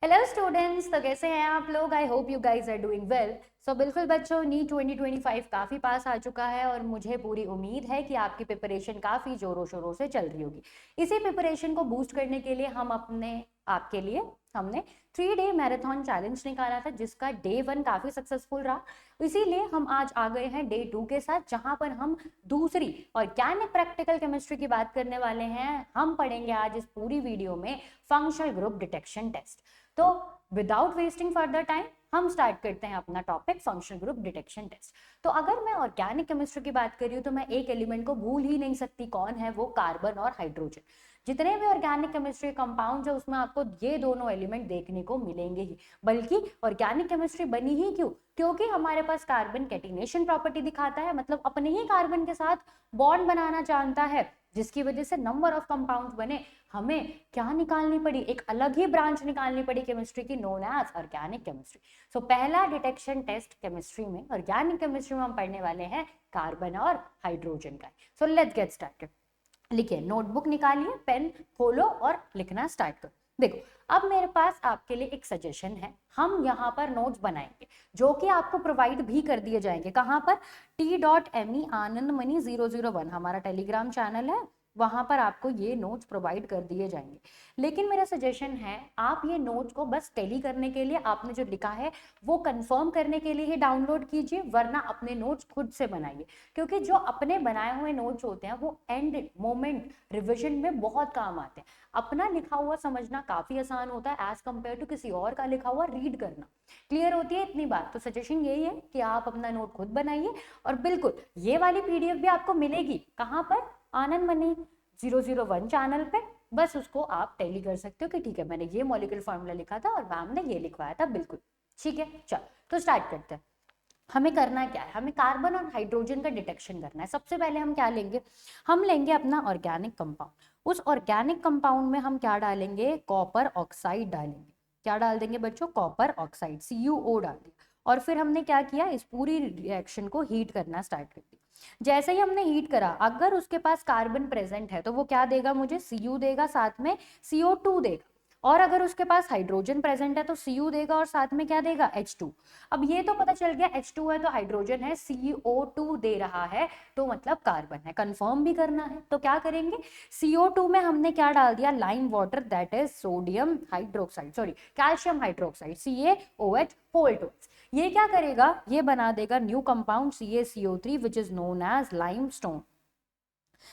Hello students, तो कैसे हैं आप लोग। I hope you guys are doing well. So बिल्कुल बच्चों, नीट 2025 काफ़ी पास आ चुका है और मुझे पूरी उम्मीद है कि आपकी प्रिपरेशन काफ़ी ज़ोरों शोरों से चल रही होगी। इसी प्रिपरेशन को बूस्ट करने के लिए आपके लिए हमने 3 डे मैराथन चैलेंज निकाला था, जिसका डे 1 काफ़ी सक्सेसफुल रहा। इसीलिए हम आज आ गए हैं डे 2 के साथ, जहां पर हम दूसरी ऑर्गेनिक प्रैक्टिकल केमिस्ट्री की बात करने वाले हैं। हम पढ़ेंगे आज इस पूरी वीडियो में फंक्शनल ग्रुप डिटेक्शन टेस्ट। तो विदाउट वेस्टिंग फर्दर टाइम हम स्टार्ट करते हैं अपना topic functional group detection test. तो अगर मैं ऑर्गेनिक केमिस्ट्री की बात कर रही हूँ तो मैं एक एलिमेंट को भूल ही नहीं सकती। कौन है वो? कार्बन और हाइड्रोजन। जितने भी ऑर्गेनिक केमिस्ट्री कंपाउंड है उसमें आपको ये दोनों एलिमेंट देखने को मिलेंगे ही। बल्कि ऑर्गेनिक केमिस्ट्री बनी ही क्यों? क्योंकि हमारे पास कार्बन कैटिनेशन प्रॉपर्टी दिखाता है, मतलब अपने ही कार्बन के साथ बॉन्ड बनाना जानता है, जिसकी वजह से नंबर ऑफ कंपाउंड्स बने। हमें क्या निकालनी पड़ी? एक अलग ही ब्रांच निकालनी पड़ी केमिस्ट्री की, नोन एज ऑर्गेनिक केमिस्ट्री। सो पहला डिटेक्शन टेस्ट केमिस्ट्री में, ऑर्गेनिक केमिस्ट्री में हम पढ़ने वाले हैं कार्बन और हाइड्रोजन का। So let's get started. लिखिए, नोटबुक निकालिए, पेन खोलो और लिखना स्टार्ट करो। देखो, अब मेरे पास आपके लिए एक सजेशन है। हम यहाँ पर नोट्स बनाएंगे जो कि आपको प्रोवाइड भी कर दिए जाएंगे। कहाँ पर? t.me आनंदमणि 001 हमारा टेलीग्राम चैनल है, वहां पर आपको ये नोट्स प्रोवाइड कर दिए जाएंगे। लेकिन मेरा सजेशन है, आप ये नोट्स को बस टेली करने के लिए, आपने जो लिखा है वो कंफर्म करने के लिए ही डाउनलोड कीजिए, वरना अपने नोट्स खुद से बनाइए। क्योंकि जो अपने बनाए हुए नोट्स होते हैं वो एंड मोमेंट रिविजन में बहुत काम आते हैं। अपना लिखा हुआ समझना काफी आसान होता है एज कंपेयर टू किसी और का लिखा हुआ रीड करना। क्लियर होती है इतनी बात? तो सजेशन यही है कि आप अपना नोट खुद बनाइए। और बिल्कुल ये वाली पीडीएफ भी आपको मिलेगी। कहाँ पर? आनंद मनी 001 चैनल पे। बस उसको आप टैली कर सकते हो कि ठीक है, मैंने ये मॉलिक्यूलर फॉर्मूला लिखा था और मैम ने ये लिखवाया था। बिल्कुल ठीक है। चल, तो स्टार्ट करते हैं। हमें करना क्या है? हमें कार्बन और हाइड्रोजन का डिटेक्शन करना है। सबसे पहले हम क्या लेंगे? हम लेंगे अपना ऑर्गेनिक कंपाउंड। उस ऑर्गेनिक कंपाउंड में हम क्या डालेंगे? कॉपर ऑक्साइड डालेंगे। क्या डाल देंगे बच्चों? कॉपर ऑक्साइड, CuO डाल दिया। और फिर हमने क्या किया? इस पूरी रिएक्शन को हीट करना स्टार्ट कर दिया। जैसे ही हमने हीट करा, अगर उसके पास कार्बन प्रेजेंट है तो वो क्या देगा मुझे? Cu देगा, साथ में CO2 देगा। और अगर उसके पास हाइड्रोजन प्रेजेंट है तो Cu देगा और साथ में क्या देगा? H2। अब ये तो पता चल गया H2 है तो हाइड्रोजन है, CO2 दे रहा है तो मतलब कार्बन है। कंफर्म भी करना है तो क्या करेंगे? CO2 में हमने क्या डाल दिया? Lime water, that is sodium hydroxide, sorry calcium hydroxide, CaOH। ये क्या करेगा? ये बना देगा new compound CaCO3 which is known as limestone.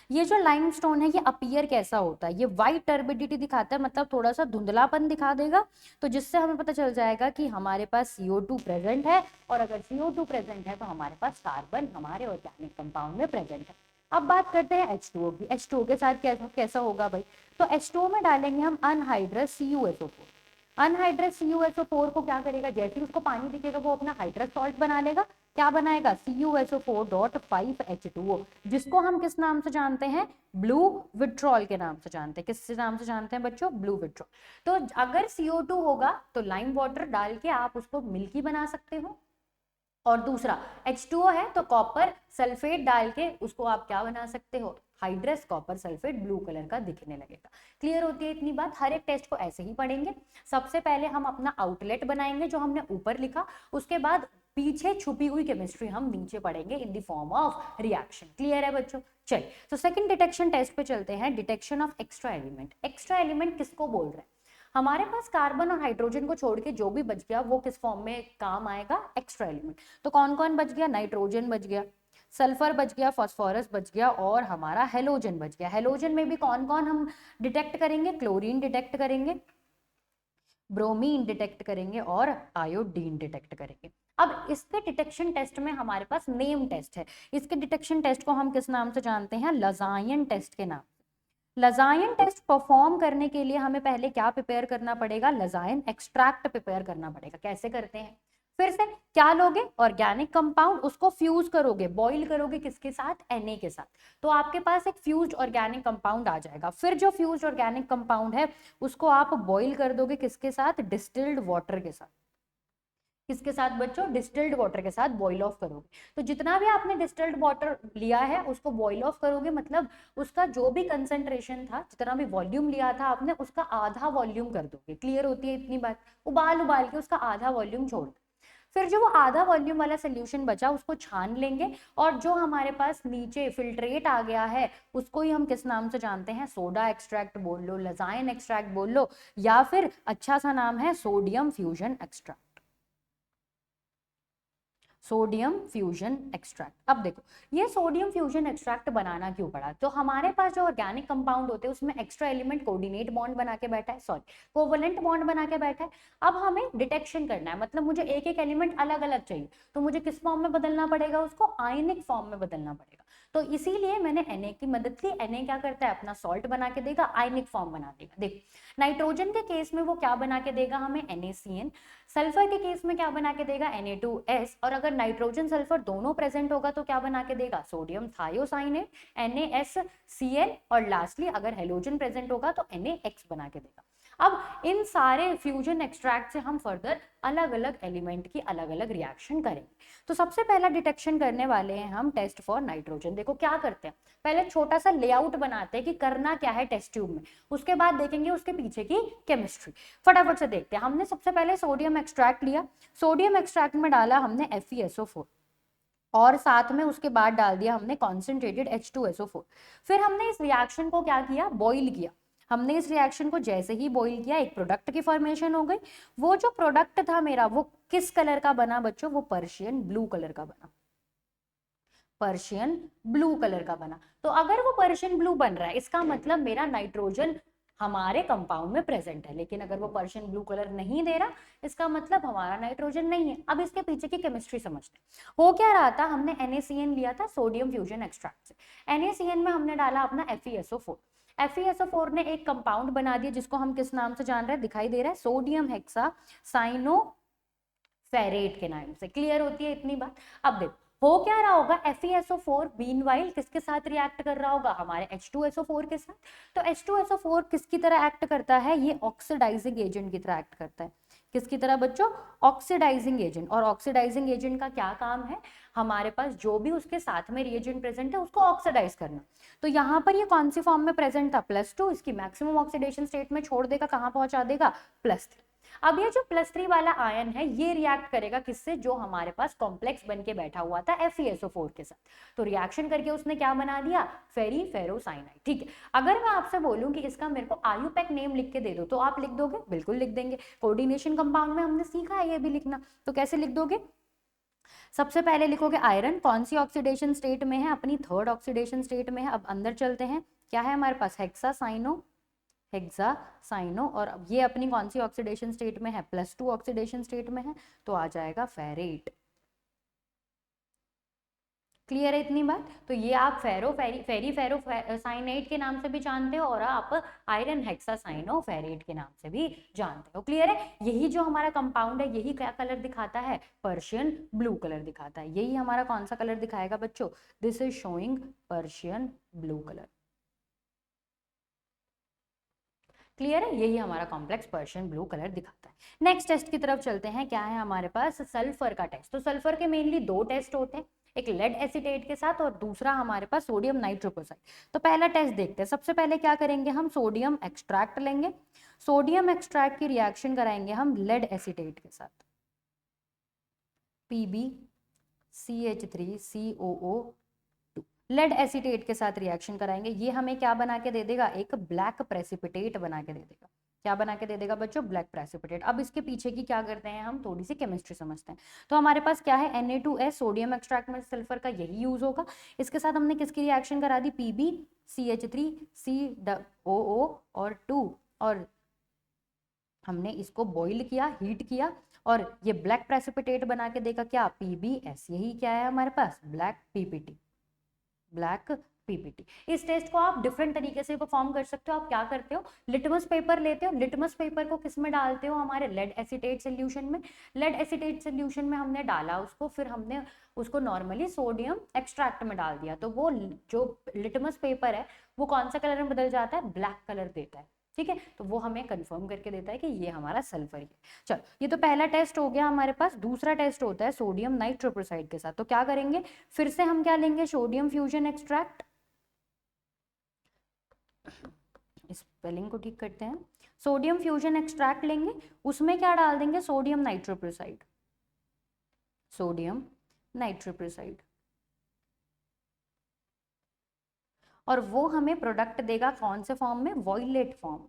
ये जो लाइमस्टोन है ये अपीयर कैसा होता है? ये व्हाइट टर्बिडिटी दिखाता है, मतलब थोड़ा सा धुंधलापन दिखा देगा। तो जिससे हमें पता चल जाएगा कि हमारे पास CO2 प्रेजेंट है। और अगर CO2 प्रेजेंट है तो हमारे पास कार्बन हमारे ऑर्गेनिक कंपाउंड में प्रेजेंट है। अब बात करते हैं H2O की। H2O के साथ कैसा कैसा होगा भाई? तो H2O में डालेंगे हम अनहाइड्रस CuSO4। अनहाइड्रस CuSO4 को क्या करेगा? जैसे ही उसको पानी दिखेगा वो अपना हाइड्रस सॉल्ट बना लेगा। क्या बनाएगा? CuSO4.5H2O, जिसको हम किस नाम से जानते हैं? ब्लू विट्रॉल के नाम से जानते हैं। किस नाम से जानते हैं बच्चों? Blue vitriol. तो अगर CO2 होगा तो लाइम वाटर डाल के आप उसको मिल्की बना सकते हो। और दूसरा H2O है तो कॉपर सल्फेट डाल के उसको आप क्या बना सकते हो? Hydrous copper sulphate, blue colour का दिखने लगेगा। क्लियर होती है इतनी बात? हर एक टेस्ट को ऐसे ही पढ़ेंगे। सबसे पहले हम अपना आउटलेट बनाएंगे जो हमने ऊपर लिखा, उसके बाद पीछे छुपी हुई केमिस्ट्री हम नीचे पढ़ेंगे in the form of reaction. Clear है बच्चों? चलिए, तो सेकंड डिटेक्शन टेस्ट पे चलते हैं। Detection of extra element. Extra element किसको बोल रहे हैं? हमारे पास कार्बन और हाइड्रोजन को छोड़ के जो भी बच गया वो किस फॉर्म में काम आएगा? Extra element. तो कौन कौन बच गया? नाइट्रोजन बच गया, सल्फर बच गया, फास्फोरस बच गया और हमारा हेलोजन बच गया। हेलोजन में भी कौन कौन हम डिटेक्ट करेंगे? क्लोरीन डिटेक्ट करेंगे, ब्रोमीन डिटेक्ट करेंगे और आयोडीन डिटेक्ट करेंगे। अब इसके डिटेक्शन टेस्ट में हमारे पास नेम टेस्ट है। इसके डिटेक्शन टेस्ट को हम किस नाम से जानते हैं? लजायन टेस्ट के नाम। लजायन टेस्ट परफॉर्म करने के लिए हमें पहले क्या प्रिपेयर करना पड़ेगा? लजायन एक्सट्रैक्ट प्रिपेयर करना पड़ेगा। कैसे करते हैं? फिर से क्या लोगे? ऑर्गेनिक कंपाउंड, उसको फ्यूज करोगे, बॉईल करोगे, किसके साथ? Na के साथ। तो आपके पास एक फ्यूज्ड ऑर्गेनिक कंपाउंड आ जाएगा। फिर जो फ्यूज्ड ऑर्गेनिक कंपाउंड है उसको आप बॉईल कर दोगे, किसके साथ? डिस्टिल्ड वाटर के साथ। किसके साथ बच्चों? डिस्टिल्ड वाटर के साथ बॉईल ऑफ करोगे। तो जितना भी आपने डिस्टिल्ड वाटर लिया है उसको बॉईल ऑफ करोगे, मतलब उसका जो भी कंसंट्रेशन था, जितना भी वॉल्यूम लिया था आपने, उसका आधा वॉल्यूम कर दोगे। क्लियर होती है इतनी बात? उबाल उबाल के उसका आधा वॉल्यूम छोड़, फिर जो वो आधा वॉल्यूम वाला सोल्यूशन बचा उसको छान लेंगे, और जो हमारे पास नीचे फिल्ट्रेट आ गया है उसको ही हम किस नाम से जानते हैं? सोडा एक्सट्रैक्ट बोल लो, लजाइन एक्सट्रैक्ट बोल लो, या फिर अच्छा सा नाम है sodium fusion extract. Sodium fusion extract. अब देखो, ये सोडियम फ्यूजन एक्सट्रैक्ट बनाना क्यों पड़ा? तो हमारे पास जो ऑर्गेनिक कंपाउंड होते हैं उसमें एक्स्ट्रा एलिमेंट कोऑर्डिनेट बॉन्ड बना के बैठा है, सॉरी कोवलेंट बॉन्ड बना के बैठा है। अब हमें डिटेक्शन करना है, मतलब मुझे एक एक एलिमेंट अलग अलग चाहिए, तो मुझे किस फॉर्म में बदलना पड़ेगा? उसको आयनिक फॉर्म में बदलना पड़ेगा। तो इसीलिए मैंने Na की मदद ली। Na क्या करता है? अपना सॉल्ट बना के देगा, आयनिक फॉर्म बना देगा। देखो, नाइट्रोजन के केस में वो क्या बना के देगा हमें? NaCN। सल्फर के केस में क्या बना के देगा? Na2S। और अगर नाइट्रोजन सल्फर दोनों प्रेजेंट होगा तो क्या बना के देगा? Sodium thiocyanate NaSCl। और लास्टली अगर हेलोजन प्रेजेंट होगा तो NaX बना के देगा। अब इन सारे फ्यूजन एक्सट्रैक्ट से हम फर्दर अलग अलग एलिमेंट की अलग अलग रिएक्शन करेंगे। तो सबसे पहला डिटेक्शन करने वाले हैं हम टेस्ट फॉर नाइट्रोजन। देखो क्या करते हैं, पहले छोटा सा लेआउट बनाते हैं कि करना क्या है टेस्ट ट्यूब में, उसके बाद देखेंगे उसके पीछे की केमिस्ट्री। फटाफट से देखते हैं। हमने सबसे पहले सोडियम एक्सट्रैक्ट लिया, सोडियम एक्सट्रैक्ट में डाला हमने FeSO4, और साथ में उसके बाद डाल दिया हमने कॉन्सेंट्रेटेड H2SO4। फिर हमने इस रिएक्शन को क्या किया? बॉइल किया। हमने इस रिएक्शन को जैसे ही बॉइल किया एक प्रोडक्ट की फॉर्मेशन हो गई। वो जो प्रोडक्ट था मेरा वो किस कलर का बना बच्चों? वो पर्शियन ब्लू कलर का बना, पर्शियन ब्लू कलर का बना। तो अगर वो पर्शियन ब्लू बन रहा है इसका मतलब मेरा नाइट्रोजन हमारे कंपाउंड में प्रेजेंट है। लेकिन अगर वो पर्शियन ब्लू कलर नहीं दे रहा इसका मतलब हमारा नाइट्रोजन नहीं है। अब इसके पीछे की केमिस्ट्री समझते हैं। हो क्या रहा था? हमने NaCN लिया था सोडियम फ्यूजन एक्सट्रैक्ट से। NaCN में हमने डाला अपना FeSO4। FeSO4 ने एक कंपाउंड बना दिया जिसको हम किस नाम से जान रहे हैं? दिखाई दे रहा है, सोडियम हेक्सा साइनो फेरेट के नाम से। क्लियर होती है इतनी बात? अब देखो हो क्या रहा होगा? FeSO4 मीनवाइल किसके साथ रिएक्ट कर रहा होगा? हमारे H2SO4 के साथ। तो H2SO4 किसकी तरह एक्ट करता है? ये ऑक्सीडाइजिंग एजेंट की तरह एक्ट करता है। किसकी तरह बच्चों? Oxidising agent. और ऑक्सीडाइजिंग एजेंट का क्या काम है? हमारे पास जो भी उसके साथ में रिएजेंट प्रेजेंट है उसको ऑक्सीडाइज करना। तो यहाँ पर ये कौन सी फॉर्म में प्रेजेंट था? +2। इसकी मैक्सिमम ऑक्सीडेशन स्टेट में छोड़ देगा, कहाँ पहुंचा देगा? +3। अब ये जो +3 वाला आयन है ये रिएक्ट करेगा किससे? जो हमारे पास कॉम्प्लेक्स बन के बैठा हुआ था FeSO4 के साथ। तो रिएक्शन करके उसने क्या बना दिया? फेरी फेरोसाइनाइड। ठीक है, अगर मैं आपसे बोलूं कि इसका मेरे को आयुपैक नेम लिख के दे दो तो आप लिख दोगे? बिल्कुल लिख देंगे। कोऑर्डिनेशन कंपाउंड में हमने सीखा है ये भी लिखना, तो कैसे लिख दोगे? सबसे पहले लिखोगे आयरन कौन सी ऑक्सीडेशन स्टेट में है? अपनी 3rd ऑक्सीडेशन स्टेट में है। अब अंदर चलते हैं, क्या है हमारे पास? हेक्सासाइनो। और अब ये अपनी कौन सी ऑक्सीडेशन स्टेट में है? +2 ऑक्सीडेशन स्टेट में है, तो आ जाएगा फेरेट। क्लियर है इतनी बात? तो ये आप फेरी फेरोसाइनेट के नाम से भी जानते हो और आप आयरन हेक्सासाइनो फेरेट के नाम से भी जानते हो। क्लियर है? यही जो हमारा कंपाउंड है यही क्या कलर दिखाता है? पर्शियन ब्लू कलर दिखाता है। यही हमारा कौन सा कलर दिखाएगा बच्चों? This is showing Persian blue colour. Clear है? यही हमारा कॉम्प्लेक्स पर्शियन ब्लू कलर दिखाता है। नेक्स्ट टेस्ट की तरफ चलते हैं। क्या है हमारे पास? सल्फर का टेस्ट। तो सल्फर के मेनली 2 टेस्ट होते हैं, एक लेड एसीटेट के साथ और दूसरा हमारे पास सोडियम नाइट्रोक्लोराइड। तो पहला टेस्ट देखते हैं। सबसे पहले क्या करेंगे? हम सोडियम एक्सट्रैक्ट लेंगे, सोडियम एक्सट्रैक्ट की रिएक्शन कराएंगे हम लेड एसीटेट के साथ, PbCH3COO। लेड एसीटेट के साथ रिएक्शन कराएंगे, ये हमें क्या बना के दे देगा? एक ब्लैक प्रेसिपिटेट बना के दे देगा। क्या बना के दे देगा बच्चों? Black precipitate. अब इसके पीछे की क्या करते हैं हम? थोड़ी सी केमिस्ट्री समझते हैं। तो हमारे पास क्या है? Na2S, सोडियम एक्सट्रैक्ट में सल्फर का यही यूज होगा। इसके साथ हमने किसकी रिएक्शन करा दी? PbCH3COO और 2, और हमने इसको बॉइल किया, हीट किया, और ये ब्लैक प्रेसिपिटेट बना के देगा क्या? PbS। यही क्या है हमारे पास? Black PPT. इस टेस्ट को आप डिफरेंट तरीके से परफॉर्म कर सकते हो। आप क्या करते हो? लिटमस पेपर लेते हो, लिटमस पेपर को किस में डालते हो? हमारे लेड एसीटेट सोल्यूशन में। लेड एसीटेट सोल्यूशन में हमने डाला उसको, फिर हमने उसको नॉर्मली सोडियम एक्सट्रैक्ट में डाल दिया, तो वो जो लिटमस पेपर है वो कौन सा कलर में बदल जाता है? ब्लैक कलर देता है। ठीक है, तो वो हमें कंफर्म करके देता है कि ये हमारा सल्फर है। चलो, ये तो पहला टेस्ट हो गया हमारे पास। दूसरा टेस्ट होता है सोडियम नाइट्रोप्रोसाइड के साथ। तो क्या करेंगे, फिर से हम क्या लेंगे, सोडियम फ्यूजन एक्सट्रैक्ट। स्पेलिंग को ठीक करते हैं, सोडियम फ्यूजन एक्सट्रैक्ट लेंगे, उसमें क्या डाल देंगे, सोडियम नाइट्रोप्रोसाइड, सोडियम नाइट्रोप्रोसाइड, और वो हमें प्रोडक्ट देगा कौन से फॉर्म में, वॉयलेट फॉर्म,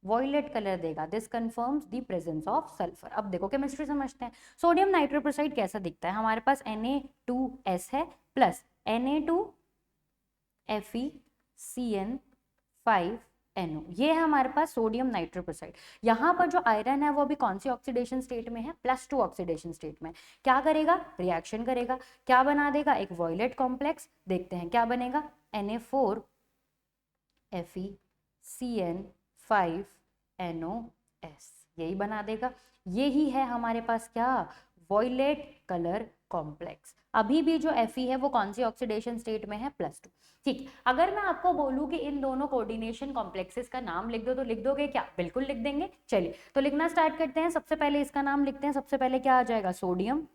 वॉयलेट कलर देगा। This confirms the presence of sulphur. अब देखो केमिस्ट्री समझते हैं। सोडियम नाइट्रोप्रोसाइड कैसा दिखता है, हमारे पास Na2S है प्लस Na2FeCN5NO, ये है हमारे पास सोडियम नाइट्रोप्रोसाइड। यहाँ पर जो आयरन है वो अभी कौन सी ऑक्सीडेशन स्टेट में है, +2 ऑक्सीडेशन स्टेट में। क्या करेगा, रिएक्शन करेगा, क्या बना देगा, एक वॉयलेट कॉम्प्लेक्स। देखते हैं क्या बनेगा, Na4FeCN5NOS, यही बना देगा। यही है हमारे पास क्या, वॉयलेट कलर कॉम्प्लेक्स। अभी भी जो Fe है वो कौन सी ऑक्सीडेशन स्टेट में है, +2। ठीक, अगर मैं आपको बोलूं कि इन दोनों कोऑर्डिनेशन कॉम्प्लेक्सेस का नाम लिख दो, तो लिख दोगे क्या, बिल्कुल लिख देंगे। चलिए तो लिखना स्टार्ट करते हैं। सबसे पहले इसका नाम लिखते हैं। सबसे पहले क्या आ जाएगा, सोडियम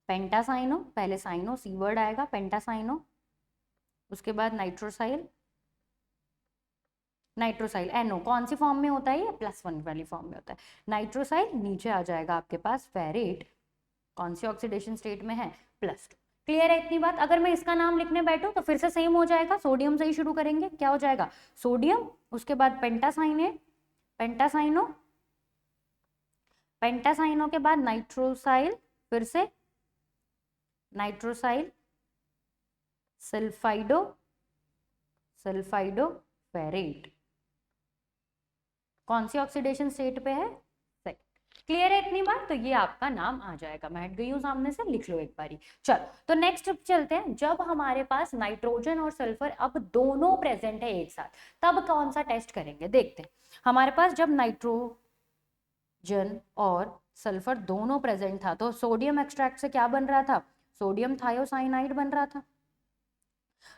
पेंटासाइनो, पहले साइनो सी वर्ड आएगा, पेंटासाइनो, उसके बाद नाइट्रोसाइल, नाइट्रोसाइल NO कौन सी फॉर्म में होता है, ये +1 वाली फॉर्म में होता है। नाइट्रोसाइल नीचे आ जाएगा आपके पास फेरेट, कौन सी ऑक्सीडेशन स्टेट में है, +2। क्लियर है इतनी बात। अगर मैं इसका नाम लिखने बैठूं तो फिर से सेम हो जाएगा, सोडियम से ही शुरू करेंगे। क्या हो जाएगा, सोडियम, उसके बाद पेंटासाइनेट, पेंटासाइनो, पेंटासाइनो के बाद नाइट्रोसाइल, फिर से नाइट्रोसाइल, सल्फाइडो, सल्फाइडो फेरेट, कौन सी ऑक्सीडेशन स्टेट पे है, क्लियर है इतनी बात। तो ये आपका नाम आ जाएगा। मैं हट गई हूँ सामने से, लिख लो एक बारी। चलो तो नेक्स्ट चलते हैं। जब हमारे पास नाइट्रोजन और सल्फर अब दोनों प्रेजेंट है एक साथ, तब कौन सा टेस्ट करेंगे, देखते हैं। हमारे पास जब नाइट्रोजन और सल्फर दोनों प्रेजेंट था तो सोडियम एक्सट्रैक्ट से क्या बन रहा था, सोडियम थायोसाइनाइड बन रहा था,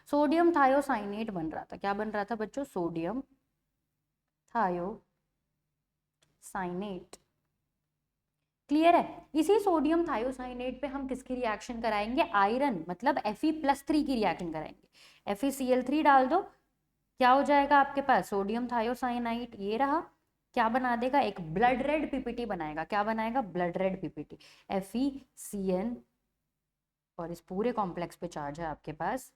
सोडियम थायोसाइनेट बन रहा था। क्या बन रहा था बच्चों, सोडियम थायोसाइनेट। क्लियर है। इसी सोडियम थायोसाइनेट पे हम किसकी रिएक्शन कराएंगे, आयरन मतलब Fe+3 की रिएक्शन कराएंगे। FeCl3 डाल दो, क्या हो जाएगा आपके पास, सोडियम थायोसाइनाइट, ये रहा। क्या बना देगा, एक ब्लड रेड पीपीटी बनाएगा। क्या बनाएगा, ब्लड रेड पीपीटी, FeCN, और इस पूरे कॉम्प्लेक्स पे चार्ज है आपके पास।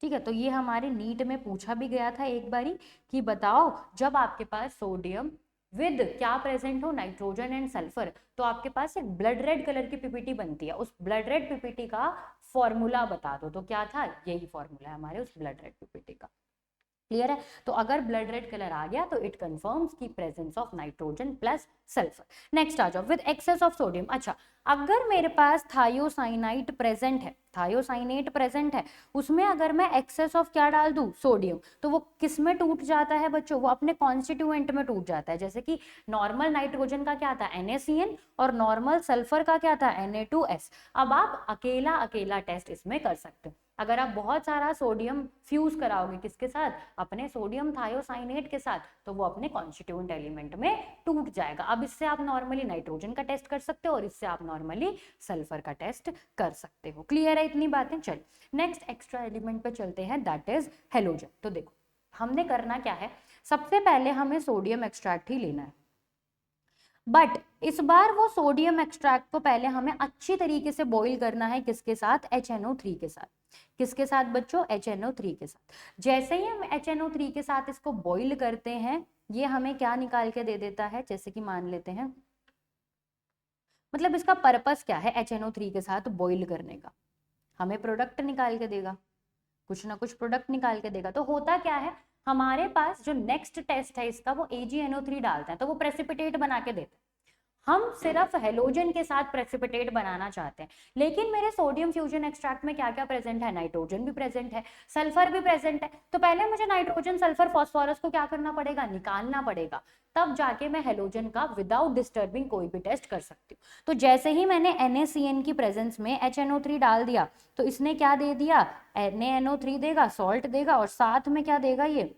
ठीक है, तो ये हमारे नीट में पूछा भी गया था एक बारी कि बताओ जब आपके पास सोडियम विद क्या प्रेजेंट हो, नाइट्रोजन एंड सल्फर, तो आपके पास एक ब्लड रेड कलर की पीपीटी बनती है। उस ब्लड रेड पीपीटी का फॉर्मूला बता दो। तो क्या था, यही फॉर्मूला है हमारे उस ब्लड रेड पीपीटी का। क्लियर है। तो अगर ब्लड रेड कलर आ गया तो इट कंफर्म्स की presence of nitrogen plus sulphur. Next आ जाओ, विद एक्सेस ऑफ सोडियम। अच्छा, अगर मेरे पास थायोसाइनाइट प्रेजेंट है, थायोसाइनेट प्रेजेंट है, उसमें अगर मैं एक्सेस ऑफ क्या डाल दूं, सोडियम, तो वो किस में टूट जाता है बच्चों, वो अपने कॉन्स्टिट्यूएंट में टूट जाता है। जैसे कि नॉर्मल नाइट्रोजन का क्या था, NaCN, और नॉर्मल सल्फर का क्या था, Na2S। अब आप अकेला अकेला टेस्ट इसमें कर सकते हो। अगर आप बहुत सारा सोडियम फ्यूज कराओगे किसके साथ, अपने सोडियम थायोसाइनेट के साथ, तो वो अपने कॉन्स्टिट्यूएंट एलिमेंट में टूट जाएगा। अब इससे आप नॉर्मली नाइट्रोजन का टेस्ट कर सकते हो और इससे आप नॉर्मली सल्फर का टेस्ट कर सकते हो। क्लियर है इतनी बातें। चल नेक्स्ट एक्स्ट्रा एलिमेंट पे चलते हैं, दैट इज हेलोजन। तो देखो हमने करना क्या है, सबसे पहले हमें सोडियम एक्सट्रैक्ट ही लेना है, बट इस बार वो सोडियम एक्सट्रैक्ट को पहले हमें अच्छी तरीके से बॉईल करना है, किसके साथ, HNO3 के साथ। किसके साथ बच्चों, HNO3 के साथ। जैसे ही हम HNO3 के साथ इसको बॉईल करते हैं, ये हमें क्या निकाल के दे देता है, जैसे कि मान लेते हैं, मतलब इसका पर्पस क्या है HNO3 के साथ बॉईल करने का, हमें प्रोडक्ट निकाल के देगा, कुछ ना कुछ प्रोडक्ट निकाल के देगा। तो होता क्या है, हमारे पास जो नेक्स्ट टेस्ट है इसका, वो AgNO3 डालता है, तो वो प्रेसिपिटेट बना के देता है। हम सिर्फ हेलोजन के साथ प्रेसिपिटेट बनाना चाहते हैं, लेकिन मेरे सोडियम फ्यूजन एक्सट्रैक्ट में क्या क्या प्रेजेंट है, नाइट्रोजन भी प्रेजेंट है, सल्फर भी प्रेजेंट है। तो पहले मुझे नाइट्रोजन सल्फर फॉस्फोरस को क्या करना पड़ेगा, निकालना पड़ेगा, तब जाके मैं हेलोजन का विदाउट डिस्टर्बिंग कोई भी टेस्ट कर सकती हूँ। तो जैसे ही मैंने NaCN की प्रेजेंस में HNO3 डाल दिया, तो इसने क्या दे दिया, NaNO3 देगा, सॉल्ट देगा, और साथ में क्या देगा, ये